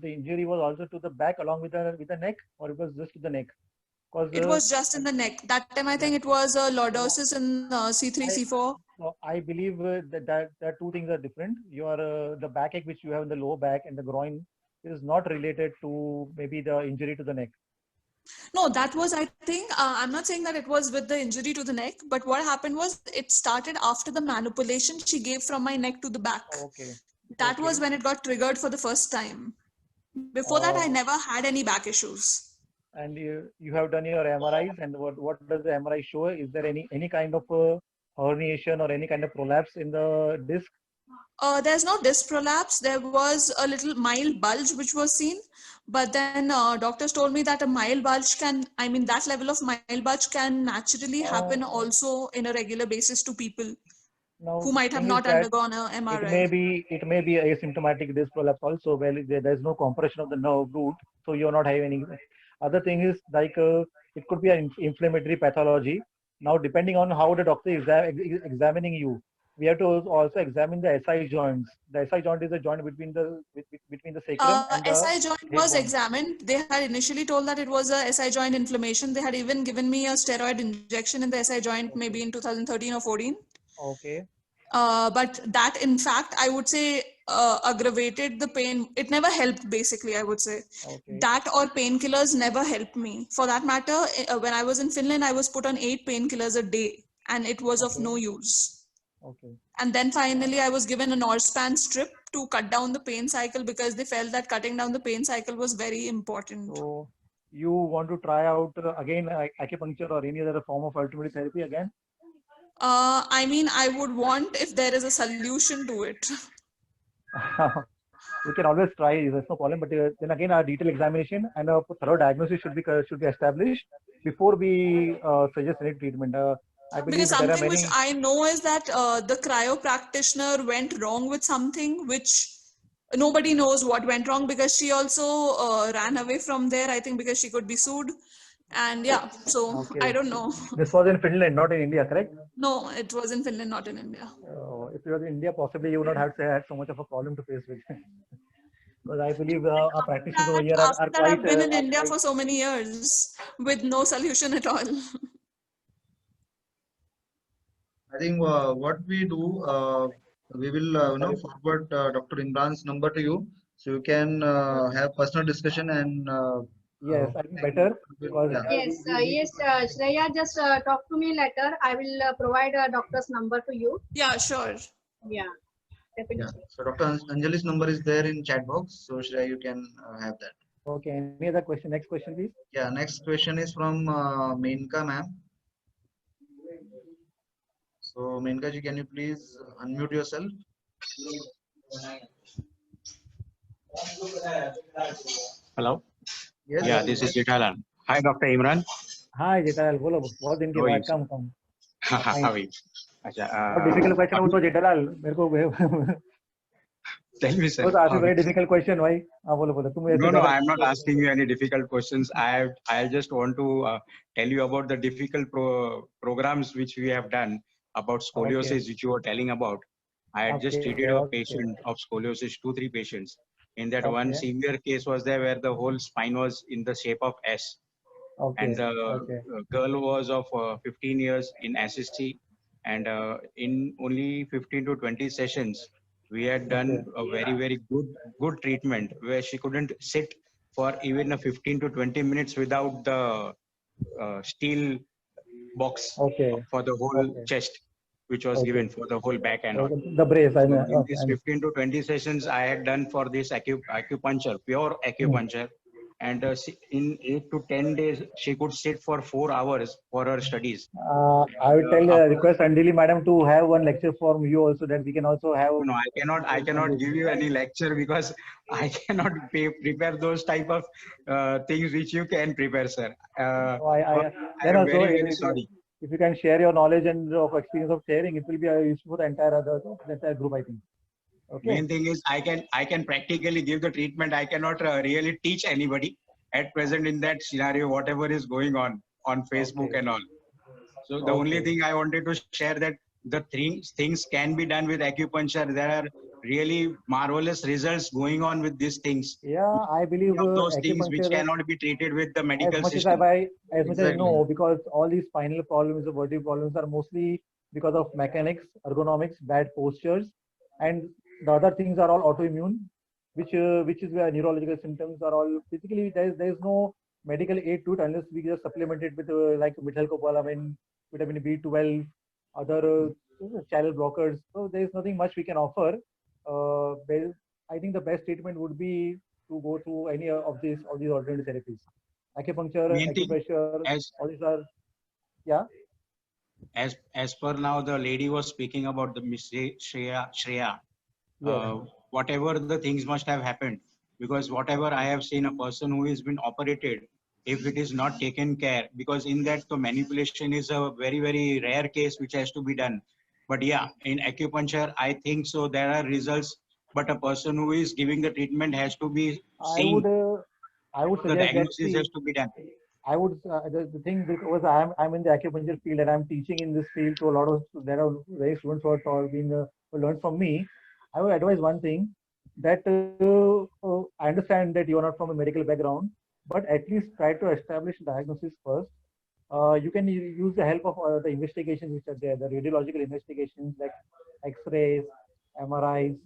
the injury was also to the back along with the neck, or it was just to the neck? Because It was just in the neck. That time, I yeah. think it was So lordosis in C3, I C4. I believe that two things are different. Your the backache which you have in the lower back and the groin is not related to maybe the injury to the neck. No, that was, I think, I'm not saying that it was with the injury to the neck, but what happened was it started after the manipulation she gave from my neck to the back. Okay. That was Okay. when it got triggered for the first time. Before that, I Uh, never had any back issues. and you have done your MRIs, and what does the MRI show? Is there any kind of herniation or any kind of prolapse in the disc? There's no disc prolapse. There was a little mild bulge which was seen, but then doctors told me that a mild bulge that level of mild bulge can naturally happen Uh, also in a regular basis to people who Now, might have thing is not that undergone a MRI. it may be asymptomatic disc prolapse also. Well, there's no compression of the nerve root, so you're not having any. Other thing is like it could be an inflammatory pathology. Now, depending on how the doctor is examining you, we have to also examine the SI joints. The SI joint is a joint between the sacrum and the SI joint hip was bone. examined. They had initially told that it was a SI joint inflammation. They had even given me a steroid injection in the SI joint maybe Okay. in 2013 or 14. Okay. But that, in fact, I would say aggravated the pain. It never helped, basically, I would say. Okay. That or painkillers never helped me. For that matter, when I was in Finland, I was put on 8 painkillers a day, and it was of Okay. no use. Okay. And then finally, I was given a Norspan strip to cut down the pain cycle, because they felt that cutting down the pain cycle was very important. So you want to try out again acupuncture or any other form of alternative therapy again? I would want if there is a solution to it. We can always try. There's no problem. But then again, a detailed examination and a thorough diagnosis should be established before we suggest any treatment. I Because believe there are something which many. I know is that the cryo practitioner went wrong with something which nobody knows what went wrong, because she also ran away from there, I think, because she could be sued. And yeah, so I Okay, don't know. this was in Finland, not in India, correct? No, it was in Finland, not in India. If you were in India, possibly you would not have had so much of a problem to face with. Because I believe our practitioners over here After are that, I've quite. been in India for so many years with no solution at all. I think what we do, we will forward Dr. Imran's number to you, so you can have personal discussion and Yes, I think better because yeah. Yes, yes, Shreya, just talk to me later. I will provide a doctor's number to you. Yeah, sure. Yeah, Yeah. definitely. So Dr. Anjali's number is there in chat box. So Shreya, you can have that. okay. Any other question? Next question, please. Yeah. Next question is from Menka ma'am. So Menka ji, can you please unmute yourself? Hello. Yes. Yeah, this is Jithalan. Hi, Dr. Imran. Hi Jethalal बोलो बहुत दिन के How are बाद you? Come come How are you? Acha, बहुत difficult question वो तो जेठालाल मेरे को tell me, वो sir. तो आसिफ वेरी डिफिकल्ट क्वेश्चन भाई हाँ बोलो तुम ऐसे No, ज्यादा I'm not asking you any difficult questions. I just want to tell you about the difficult programs which we have done about scoliosis, which you were telling about. I had just okay treated a okay patient of scoliosis, 2-3 patients. In that one okay severe case was there where the whole spine was in the shape of S. okay And the okay girl was of 15 years in SST, and in only 15 to 20 sessions we had done okay a very good treatment where she couldn't sit for even a 15 to 20 minutes without the steel box okay for the whole okay chest, which was okay given for the whole back and all. the brace I So know in okay these 15 to 20 sessions I had done for this acupuncture, pure acupuncture. And in 8 to 10 days, she could sit for 4 hours for her studies. I And, will tell after, request Anjali madam to have one lecture from you also that we can also have no, I cannot give you any lecture because I cannot prepare those type of things which you can prepare, sir. So I then am also very sorry. if you can share your knowledge and of experience of sharing, it will be useful for the entire group, I think. Okay. Main thing is I can practically give the treatment. I cannot really teach anybody at present in that scenario, whatever is going on Facebook Okay. and all. So the only Okay. thing I wanted to share that the things can be done with acupuncture. There are really marvelous results going on with these things. Yeah, I believe Of those things which acupuncture, cannot be treated with the as medical much as system. as much as I Exactly. know, because all these spinal problems, the vertebrae problems are mostly because of mechanics, ergonomics, bad postures, and the other things are all autoimmune, which is where neurological symptoms are all physically there is no medical aid to it unless we just supplement it with like methylcobalamin, vitamin B12, other channel blockers. So there is nothing much we can offer. I think the best treatment would be to go through any of these alternative therapies. Acupuncture, Main thing, acupressure, as all these are, yeah. as per now, the lady was speaking about the Miss Shreya. Yes. Whatever the things must have happened, because whatever I have seen, a person who has been operated, if it is not taken care, because in that the manipulation is a very rare case which has to be done. But yeah, in acupuncture, I think so there are results, but a person who is giving the treatment has to be I would seen. The suggest that diagnosis has to be done. I would the thing because I'm in the acupuncture field and I'm teaching in this field to a lot of there are very students who are being who learn from me. I would advise one thing that I understand that you are not from a medical background, but at least try to establish diagnosis first. You can use the help of the investigations which are there, the radiological investigations like X-rays, MRIs,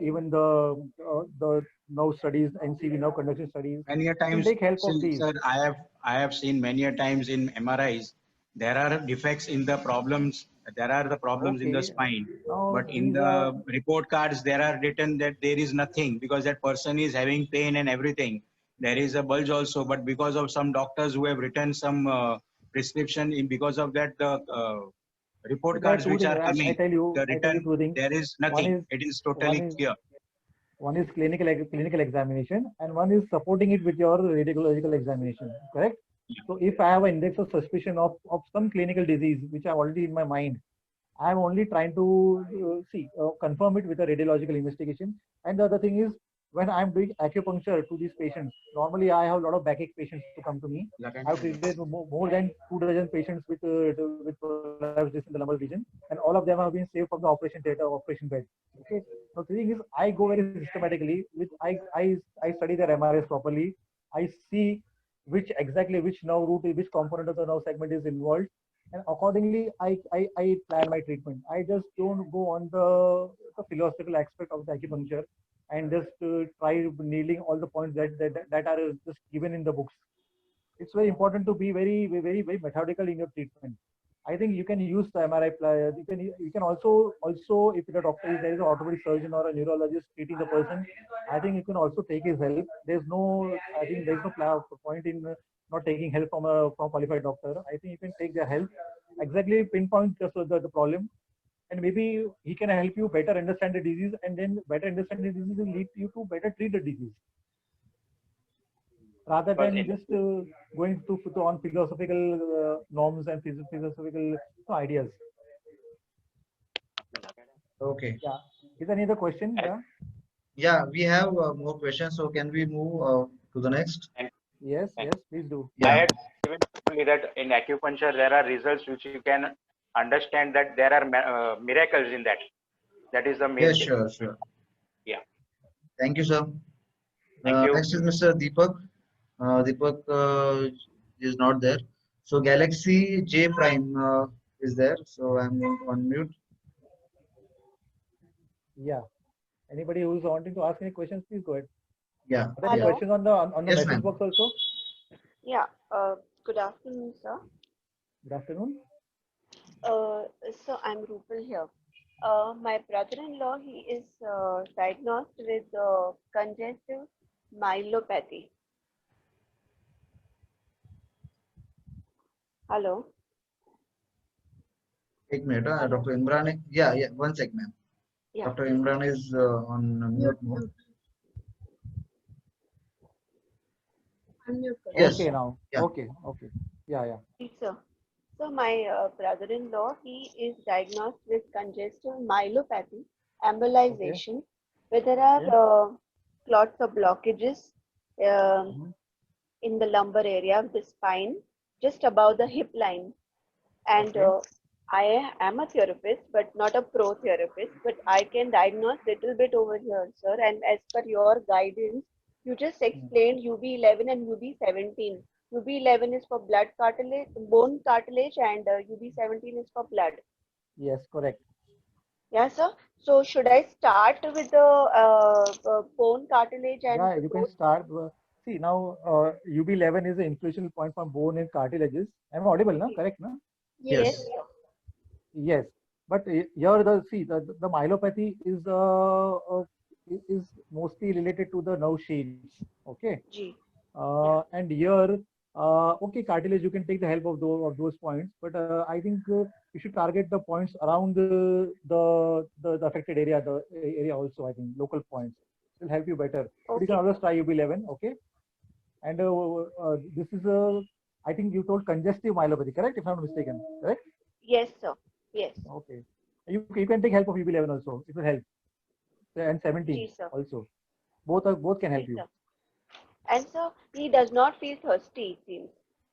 even the now studies, NCV now conduction studies. Many a You can times, take help of see, these. sir, I have seen many a times in MRIs there are defects in the problems. There are the problems in the Okay, spine, now but in these are the report cards there are written that there is nothing because that person is having pain and everything. There is a bulge also, but because of some doctors who have written some prescription, in because of that the report there are cards two which things. are coming, the I tell you written two things. there is One nothing. is It is one totally is clear. one is clinical examination, and one is supporting it with your radiological examination. Correct. So if I have an index of suspicion of some clinical disease which I already in my mind, I'm only trying to confirm it with a radiological investigation. And the other thing is when I'm doing acupuncture to these patients, normally I have a lot of backache patients to come to me. I've treated more than 2 dozen patients with prolapse disc in the lumbar region, and all of them have been saved from the operation theater, operation bed. Okay, Now the thing is, I go very systematically. Which I study their MRIs properly. I see which nerve root, which component of the nerve segment is involved, and accordingly I plan my treatment. I just don't go on the philosophical aspect of the acupuncture and just try nailing all the points that are just given in the books. It's very important to be very methodical in your treatment. I think you can use the MRI. You can also if the doctor is there is an orthopedic surgeon or a neurologist treating the person. I think you can also take his help. There's no point in not taking help from a qualified doctor. I think you can take their help, exactly pinpoint the problem, and maybe he can help you better understand the disease, and then better understand the disease will lead you to better treat the disease, rather Because than in just going to on philosophical norms and philosophical ideas. Okay. Yeah. Is there any other question? Yeah. Yeah, we have more questions. So can we move to the next? and, Yes. and Yes. Please do. I Yeah. had given only that in acupuncture there are results which you can understand that there are miracles in that. That is the main Yes, thing. sure, sure. Yeah. Thank you, sir. Thank you. Next is Mr. Deepak. Deepak is not there. So Galaxy J Prime is there. So I'm going to unmute. Yeah. Anybody who is wanting to ask any questions, please go ahead. Yeah. Are there any Yeah. questions on the Yes, message ma'am. box also? Yeah, good afternoon, sir. Good afternoon. So I'm Rupal here. My brother-in-law, he is diagnosed with congestive myelopathy. Hello? एक minute. Hello? Dr. Imran. Yeah, yeah. One sec, ma'am. Yeah. Dr. Imran is on mute mode. Unmute. Yes. Okay now. Yeah. Okay. Yeah. Yes, sir. So my brother-in-law, he is diagnosed with congestive myelopathy, embolization, where there are clots or blockages Mhm. in the lumbar area of the spine, just above the hip line. And Okay. I am a therapist, but not a pro therapist, but I can diagnose little bit over here, sir. And as per your guidance, you just explained UB11 and UB17. UB11 is for blood cartilage, bone cartilage, and UB17 is for blood. Yes. Correct. Yeah, sir. So should I start with the bone cartilage and Yeah. You can start. See now. UB11 is the influential point from bone and cartilages. Am I audible? No? Correct? No? yes, Yes. sir. Yes, but here the myelopathy is mostly related to the nerve sheaths. Okay, G. and here okay, cartilage you can take the help of those points, but I think you should target the points around the affected area, the area also. I think local points will help you better. But you can Okay. always try UB11. Okay, and this is I think you told congestive myelopathy, correct? If I'm not mistaken, correct? Yes, sir. Yes. Okay. You can take help of UB11 also. It will help. And 17 G, sir. also. Both can help Yes, you. sir. And sir, he does not feel thirsty, it seems.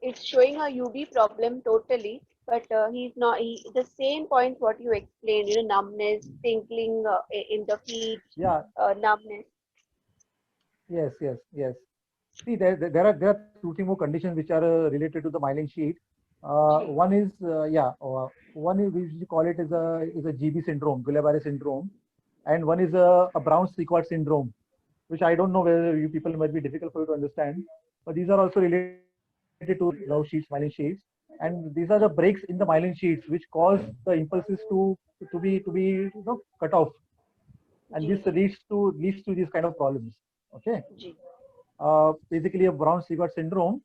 It's showing a UB problem totally, but he's not, the same point what you explained, numbness, tingling in the feet, Yeah. numbness. Yes. See, there are 2 3 more conditions which are related to the myelin sheath. One is one is we usually call it as a GB syndrome, Guillain-Barré syndrome, and one is a Brown-Sequard syndrome, which I don't know whether you people might be difficult for you to understand, but these are also related to nerve sheaths, myelin sheaths, and these are the breaks in the myelin sheaths which cause the impulses to be cut off, and G. this leads to these kind of problems. Okay, G. basically a Brown-Sequard syndrome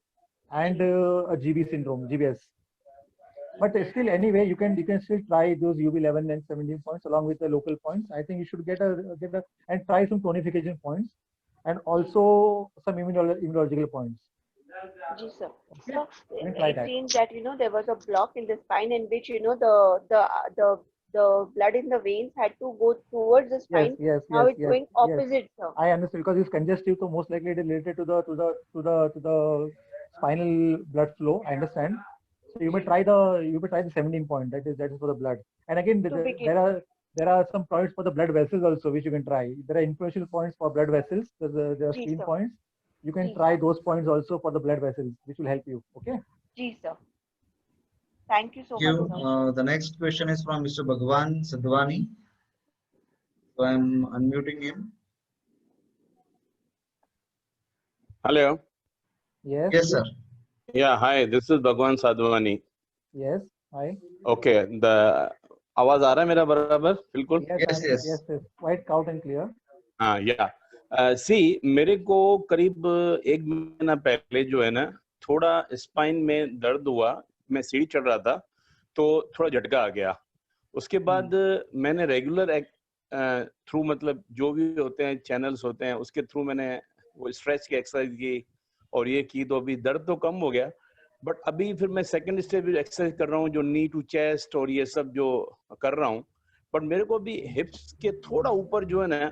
and a GB syndrome, GBS. But still, anyway, you can still try those UB11 and 17 points along with the local points. I think you should get a and try some tonification points and also some immunological points. G, sir. Okay, So you can try it that. seems that there was a block in the spine in which the blood in the veins had to go towards the spine. Now it's going Yes. opposite, sir. I understand because it's congestive, so most likely it is related to the spinal blood flow. I understand. So you may try the 17 point. That is for the blood. And again, To begin. there are there are some points for the blood vessels also which you can try. There are influential points for blood vessels. There are Ji, spleen sir. points. You can Ji, try those points also for the blood vessels, which will help you. Okay. Ji, sir. Thank you so Thank much, you. sir. The next question is from Mr. Bhagwan Sadhwani. So I'm unmuting him. Hello. Yes. Yes, sir. Yeah, hi. This is Bhagwan Sadhwani. Yes. Hi. Okay. The आवाज आ रहा है मेरा बराबर बिल्कुल? Yes, yes. Yes. Quite loud and clear. हाँ, या सी मेरे को करीब 1 महीना पहले जो है ना थोड़ा स्पाइन में दर्द हुआ. मैं सीढ़ी चढ़ रहा था तो थोड़ा झटका आ गया. उसके बाद मैंने रेगुलर थ्रू मतलब जो भी होते हैं चैनल्स होते हैं उसके थ्रू मैंने वो स्ट्रेच की एक्सरसाइज की और ये की तो अभी दर्द तो कम हो गया. बट अभी फिर मैं सेकंड स्टेज एक्सरसाइज कर रहा हूँ जो नी टू चेस्ट और ये सब जो कर रहा हूँ. बट मेरे को अभी हिप्स के थोड़ा ऊपर जो है ना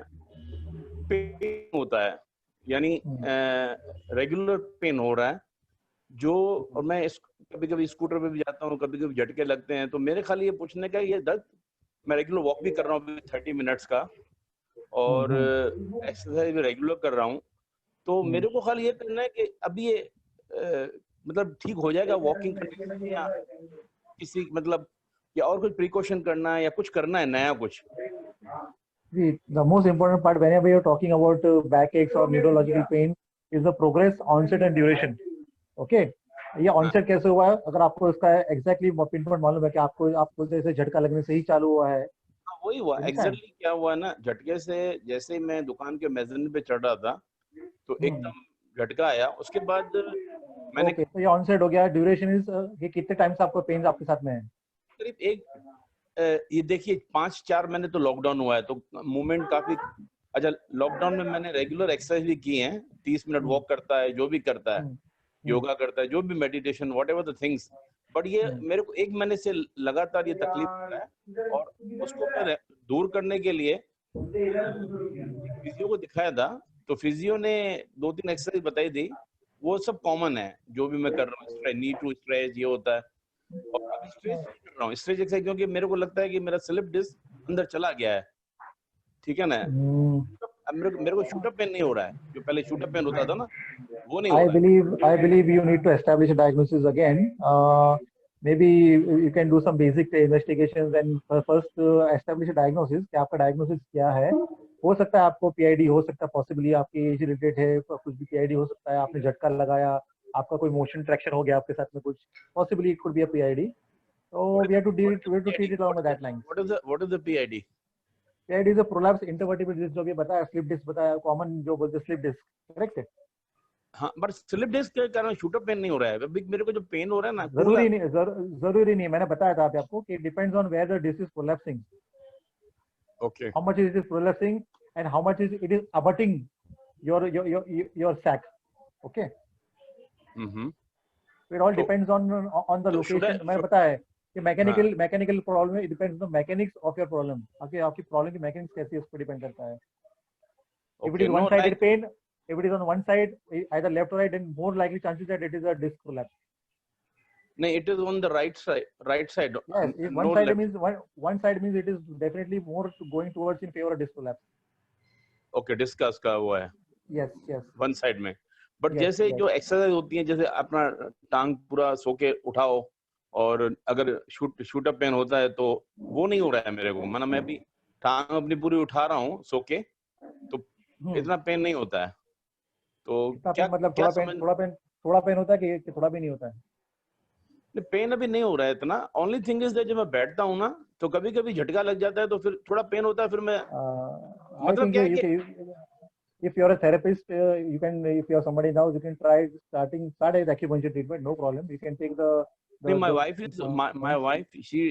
पेन होता है, यानी रेगुलर पेन हो रहा है जो. और मैं कभी कभी स्कूटर पे भी जाता हूँ, कभी कभी झटके लगते हैं. तो मेरे खाली ये पूछने का ये दर्द, मैं रेगुलर वॉक भी कर रहा हूँ 30 मिनट्स का और एक्सरसाइज भी रेगुलर कर रहा हूँ. तो मेरे को खाली ये करना है कि अभी ये मतलब ठीक हो जाएगा वॉकिंग करने के, या किसी मतलब या और कुछ प्रिकॉशन करना है या कुछ करना है नया कुछ? See, the most important part whenever you're talking about backaches or neurological pain is the progress, onset and duration. Okay. ये onset कैसे हुआ है? अगर आपको इसका exactly pinpoint मालूम है कि आपको जैसे झटका लगने से ही चालू हुआ है. वही हुआ एग्जैक्टली. क्या हुआ ना, झटके से जैसे ही मैं दुकान के मेज़ानिन पे चढ़ रहा था तो एकदम झटका आया. उसके बाद मैंने तो ये onset हो गया. ड्यूरेशन इज कि कितने टाइम से आपको पेन आपके साथ में है? करीब ये देखिए 5-4 महीने तो लॉकडाउन हुआ है तो मूवमेंट काफी अच्छा. लॉकडाउन में मैंने रेगुलर एक्सरसाइज भी की है. 30 मिनट वॉक करता है, जो भी करता है, योगा करता है, जो भी meditation whatever the things. But ये मेरे को 1 महीने से लगातार ये तकलीफ हो रहा है और उसको मैं दूर करने के लिए फिजियो को दिखाया था. तो फिजियो ने 2-3 एक्सरसाइज बताई थी. वो सब कॉमन है जो भी मैं कर रहा हूँ. नी टू स्ट्रेच ये होता है और अभी स्ट्रेच कर रहा हूँ. स्ट्रेच एक्सरसाइज क्योंकि मेरे को लगता है कि मेरा स्लिप डिस्क अंदर चला गया है. ठीक है ना. मेरे को शूटर पेन नहीं हो रहा है. जो पहले शूटर पेन होता था ना वो नहीं हो रहा है. I believe you need to establish a diagnosis again. Maybe you can do some basic investigations and first establish a diagnosis कि आपका diagnosis क्या है. हो सकता है आपको PID हो सकता है, possibly आपकी एज रिलेटेड है, कुछ भी PID हो सकता है. आपने झटका लगाया, आपका कोई मोशन ट्रैक्शन हो गया आपके साथ में कुछ, possibly it could be a PID. So we have to treat it along that line. What is the PID? PID is a prolapse intervertebral disc जो भी बताया, slip disc बताया, common जो बोलते slip disc, correct है? हाँ, but slip disc के कारण शूटर पेन नहीं हो रहा है. अभी मेरे को जो पेन हो रहा है ना जरूरी नहीं. मैंने बताया था आपको कि depends on where the disc is prolapsing. Okay. How much it is prolapsing and how much it is abutting your sac. Okay. It all depends on the location. मैंने बताया कि mechanical problem it depends on the mechanics of your problem. आपकी problem की mechanics कैसी है उस पर depend करता है. If it is one-sided pain, if it is on one side, either left or right, then more likely chances that it is a disc prolapse. No, it is on the right side. Yes, if one side means it is definitely more going towards in favor of disc prolapse. Okay, discuss का वो है. Yes. One side में. But जैसे जो exercise होती है, जैसे अपना टांग पूरा सो के उठाओ और अगर शूटर पेन होता है तो वो नहीं हो रहा है मेरे को. माना मैं भी टांग अपनी पूरी उठा रहा हूँ सो के तो इतना पेन नहीं होता है. तो क्या मतलब थोड़ा पेन होता है कि थोड़ा भी नहीं होता है? पेन अभी नहीं हो रहा है इतना. ओनली थिंग इज दैट जब मैं बैठता हूँ ना तो कभी कभी झटका लग जाता है तो फिर थोड़ा पेन होता है. फिर मैं मतलब क्या है कि if you're a therapist, you can, if you're somebody now, you can start with acupuncture treatment, no problem. You can take my wife she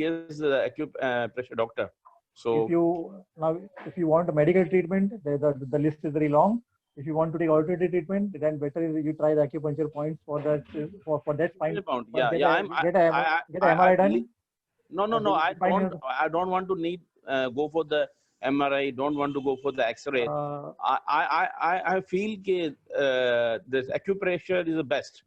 is acupressure doctor. So if you want a medical treatment, the list is very long. If you want to take alternative treatment, then better is you try the acupuncture points for that spine. Get a MRI done. No. I don't want to need go for the MRI. Don't want to go for the X-ray. I feel that this acupressure is the best.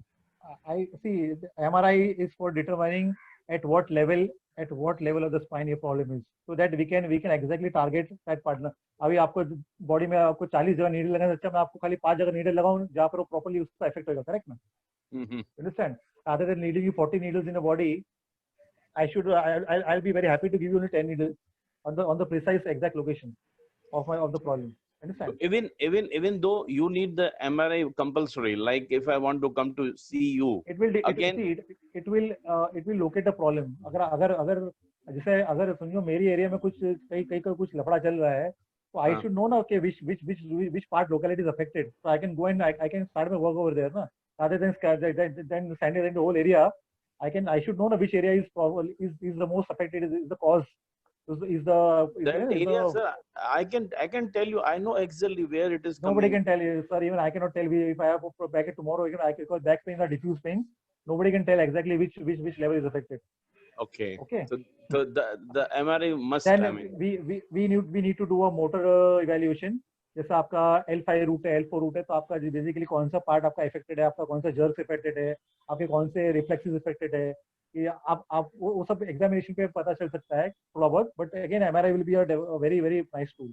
I see. The MRI is for determining at what level at what level of the spine your problem is, so that we can exactly target that partner. अभी आपको body में आपको 40 जगह needle लगाना है, अच्छा मैं आपको खाली 5 जगह नीडल लगाऊं जहाँ पर वो प्रॉपर्ली उसका इफेक्ट होगा, करेक्ट ना? Understand? Rather than needling you 40 needles in a body, I'll be very happy to give you only 10 needles on the precise exact location of the problem. Understand? Even though you need the MRI compulsory, like if I want to come to see you, it will locate the problem. अगर जैसे अगर समझो मेरी area में कुछ कहीं कुछ लफड़ा चल रहा है, so I should know ना okay which part locality is affected, so I can go and I can start my work over there ना, rather than sanitizing the whole area. I should know which area is the most affected, is the cause, sir, I can tell you, I know exactly where it is coming. Nobody can tell you, sir. Even I cannot tell you if I have a back tomorrow. Because back pain or diffuse pain, nobody can tell exactly which level is affected. Okay. Okay. So the MRI must. Then we need to do a motor evaluation. जैसा आपका L5 root है, L4 root है, तो आपका basically कौन सा part आपका affected है, आपका कौन सा जर्क इफेक्टेड है, आपके कौन से रिफ्लेक्सेस इफेक्टेड है, कि आप वो सब एग्जामिनेशन पे पता चल सकता है थोड़ा बहुत, but again MRI will be a very nice tool.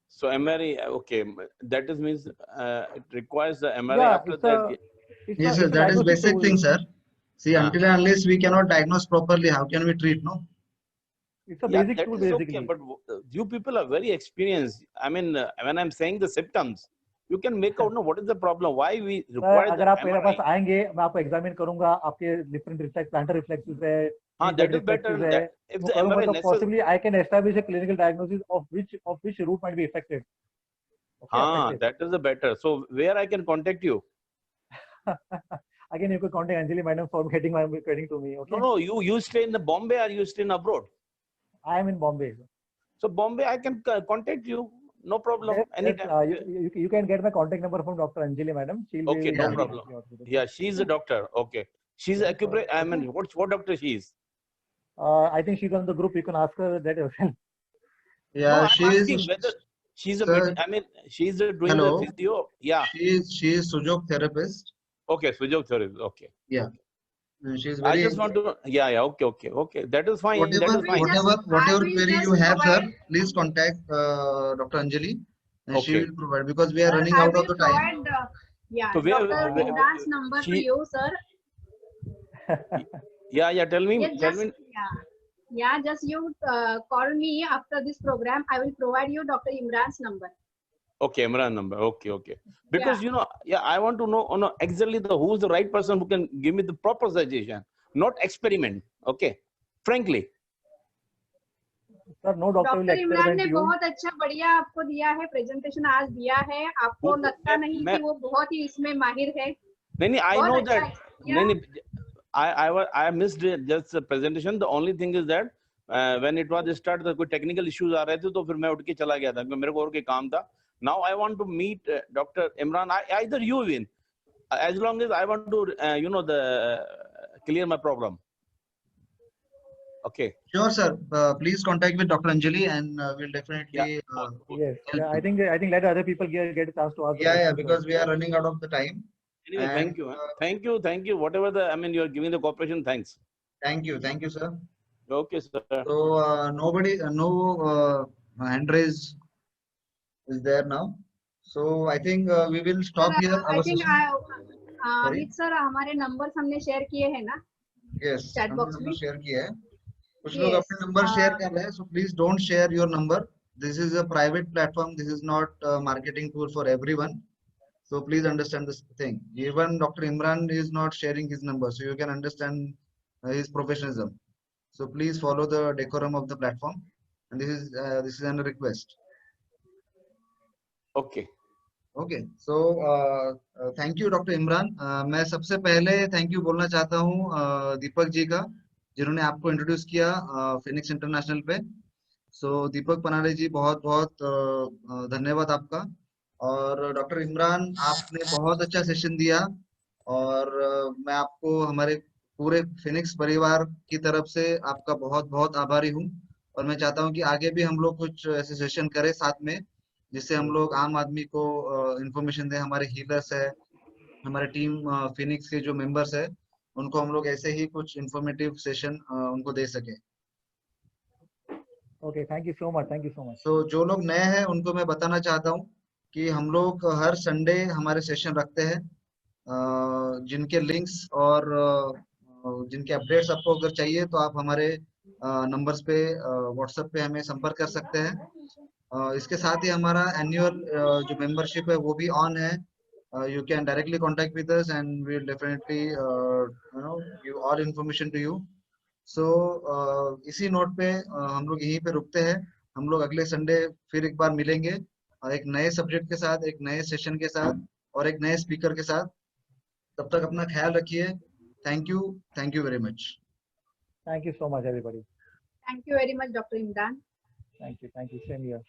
So MRI, okay, that is means it requires the MRI after that. Yes, sir, that is basic thing, sir. See, until and unless we cannot diagnose properly, how can we treat, no? It's a basic tool basically. Okay, but you people are very experienced. I mean, when I'm saying the symptoms, you can make out what is the problem. Why we require अगर आप मेरे पास आएंगे, मैं आपको examine करूंगा, आपके different reflex, planter reflexes है, that is better. If the MRI necessary, possibly I can establish a clinical diagnosis of which root might be affected. Okay, that is the better. So where I can contact you? Again, you could contact Anjali madam for getting to me. Okay? No, you stay in the Bombay or you stay in abroad? I am in Bombay. So Bombay, I can contact you. No problem. Yes, Anytime. You can get my contact number from Dr. Anjali madam. Okay, no problem. Yeah, she's a doctor. Okay, she's a acupressure. I mean, what doctor she is? I think she's on the group. You can ask her that yourself. Yeah, no, she's a. I mean, she's doing the physio. Yeah. She is Sujok therapist. Okay, Sujok therapist. Okay. Yeah. She's very. I just want to. Yeah. Okay. That is fine. Whatever query you have, sir, please contact Dr. Anjali, and she will provide, because we are running out of the time. So Dr. Imran's number to you, sir. Yeah. Tell me. Just you call me after this program. I will provide you Dr. Imran's number. Okay, Imran number. Okay. Because I want to know exactly who is the right person who can give me the proper suggestion, not experiment. Okay, frankly. Sir, no doctor will experiment. Imran ने बहुत अच्छा बढ़िया आपको दिया है, presentation आज दिया है, आपको लगता नहीं कि वो बहुत ही इसमें माहिर है? नहीं, I know that. नहीं, I missed just the presentation. The only thing is that when it was started, कोई technical issues आ रहे थे, तो फिर मैं उठ के चला गया था, मेरे को और कोई काम था. Now I want to meet Dr. Imran. Either you win, as long as I want to, clear my problem. Okay. Sure, sir. Please contact with Dr. Anjali, and we'll definitely. Yes. Yeah, I think let other people get a chance to ask. Yeah, because we are running out of the time. Anyway, and thank you. Whatever you are giving the cooperation. Thanks. Thank you, sir. Okay, sir. So no hand raise is there now, so I think we will stop here. I think Amit sir, हमारे numbers हमने share किए हैं ना? Yes, chat box में share किए हैं. कुछ लोग अपने number share कर रहे हैं, so please don't share your number. This is a private platform. This is not a marketing tool for everyone. So please understand this thing. Even Dr. Imran is not sharing his number, so you can understand his professionalism. So please follow the decorum of the platform, and this is a request. Okay. So thank you, Dr. Imran. मैं सबसे पहले thank you बोलना चाहता हूँ दीपक जी का, जिन्होंने आपको introduce किया फिनिक्स इंटरनेशनल पे. So दीपक पनारे जी, बहुत बहुत धन्यवाद आपका. और डॉक्टर इमरान, आपने बहुत अच्छा सेशन दिया, और मैं आपको हमारे पूरे फिनिक्स परिवार की तरफ से आपका बहुत बहुत आभारी हूँ. और मैं चाहता हूँ कि आगे भी हम लोग कुछ ऐसे सेशन करें साथ में, जिससे हम लोग आम आदमी को इंफॉर्मेशन दें. हमारे हीलर्स है, हमारे टीम फिनिक्स के जो मेंबर्स है, उनको हम लोग ऐसे ही कुछ इंफॉर्मेटिव सेशन उनको दे सके। Okay, thank you so much. Thank you so much. तो जो लोग नए हैं उनको मैं बताना चाहता हूँ कि हम लोग हर संडे हमारे सेशन रखते हैं, जिनके लिंक्स और जिनके अपडेट्स आपको अगर चाहिए तो आप हमारे नंबर्स पे व्हाट्सएप पे हमें संपर्क कर सकते हैं। इसके साथ ही हमारा एनुअल जो मेंबरशिप है वो भी ऑन है। You can directly contact with us and we'll definitely give all information to you. So इसी नोट पे हम लोग यहीं पे रुकते हैं। हम लोग अगले संडे फिर एक बार मिलेंगे एक नए सब्जेक्ट के साथ, एक नए सेशन के साथ और एक नए स्पीकर के साथ। तब तक अपना ख्याल रखिए। Thank you very much. Thank you so much, everybody. Thank you very much, Dr. Imran. Thank you. Same here.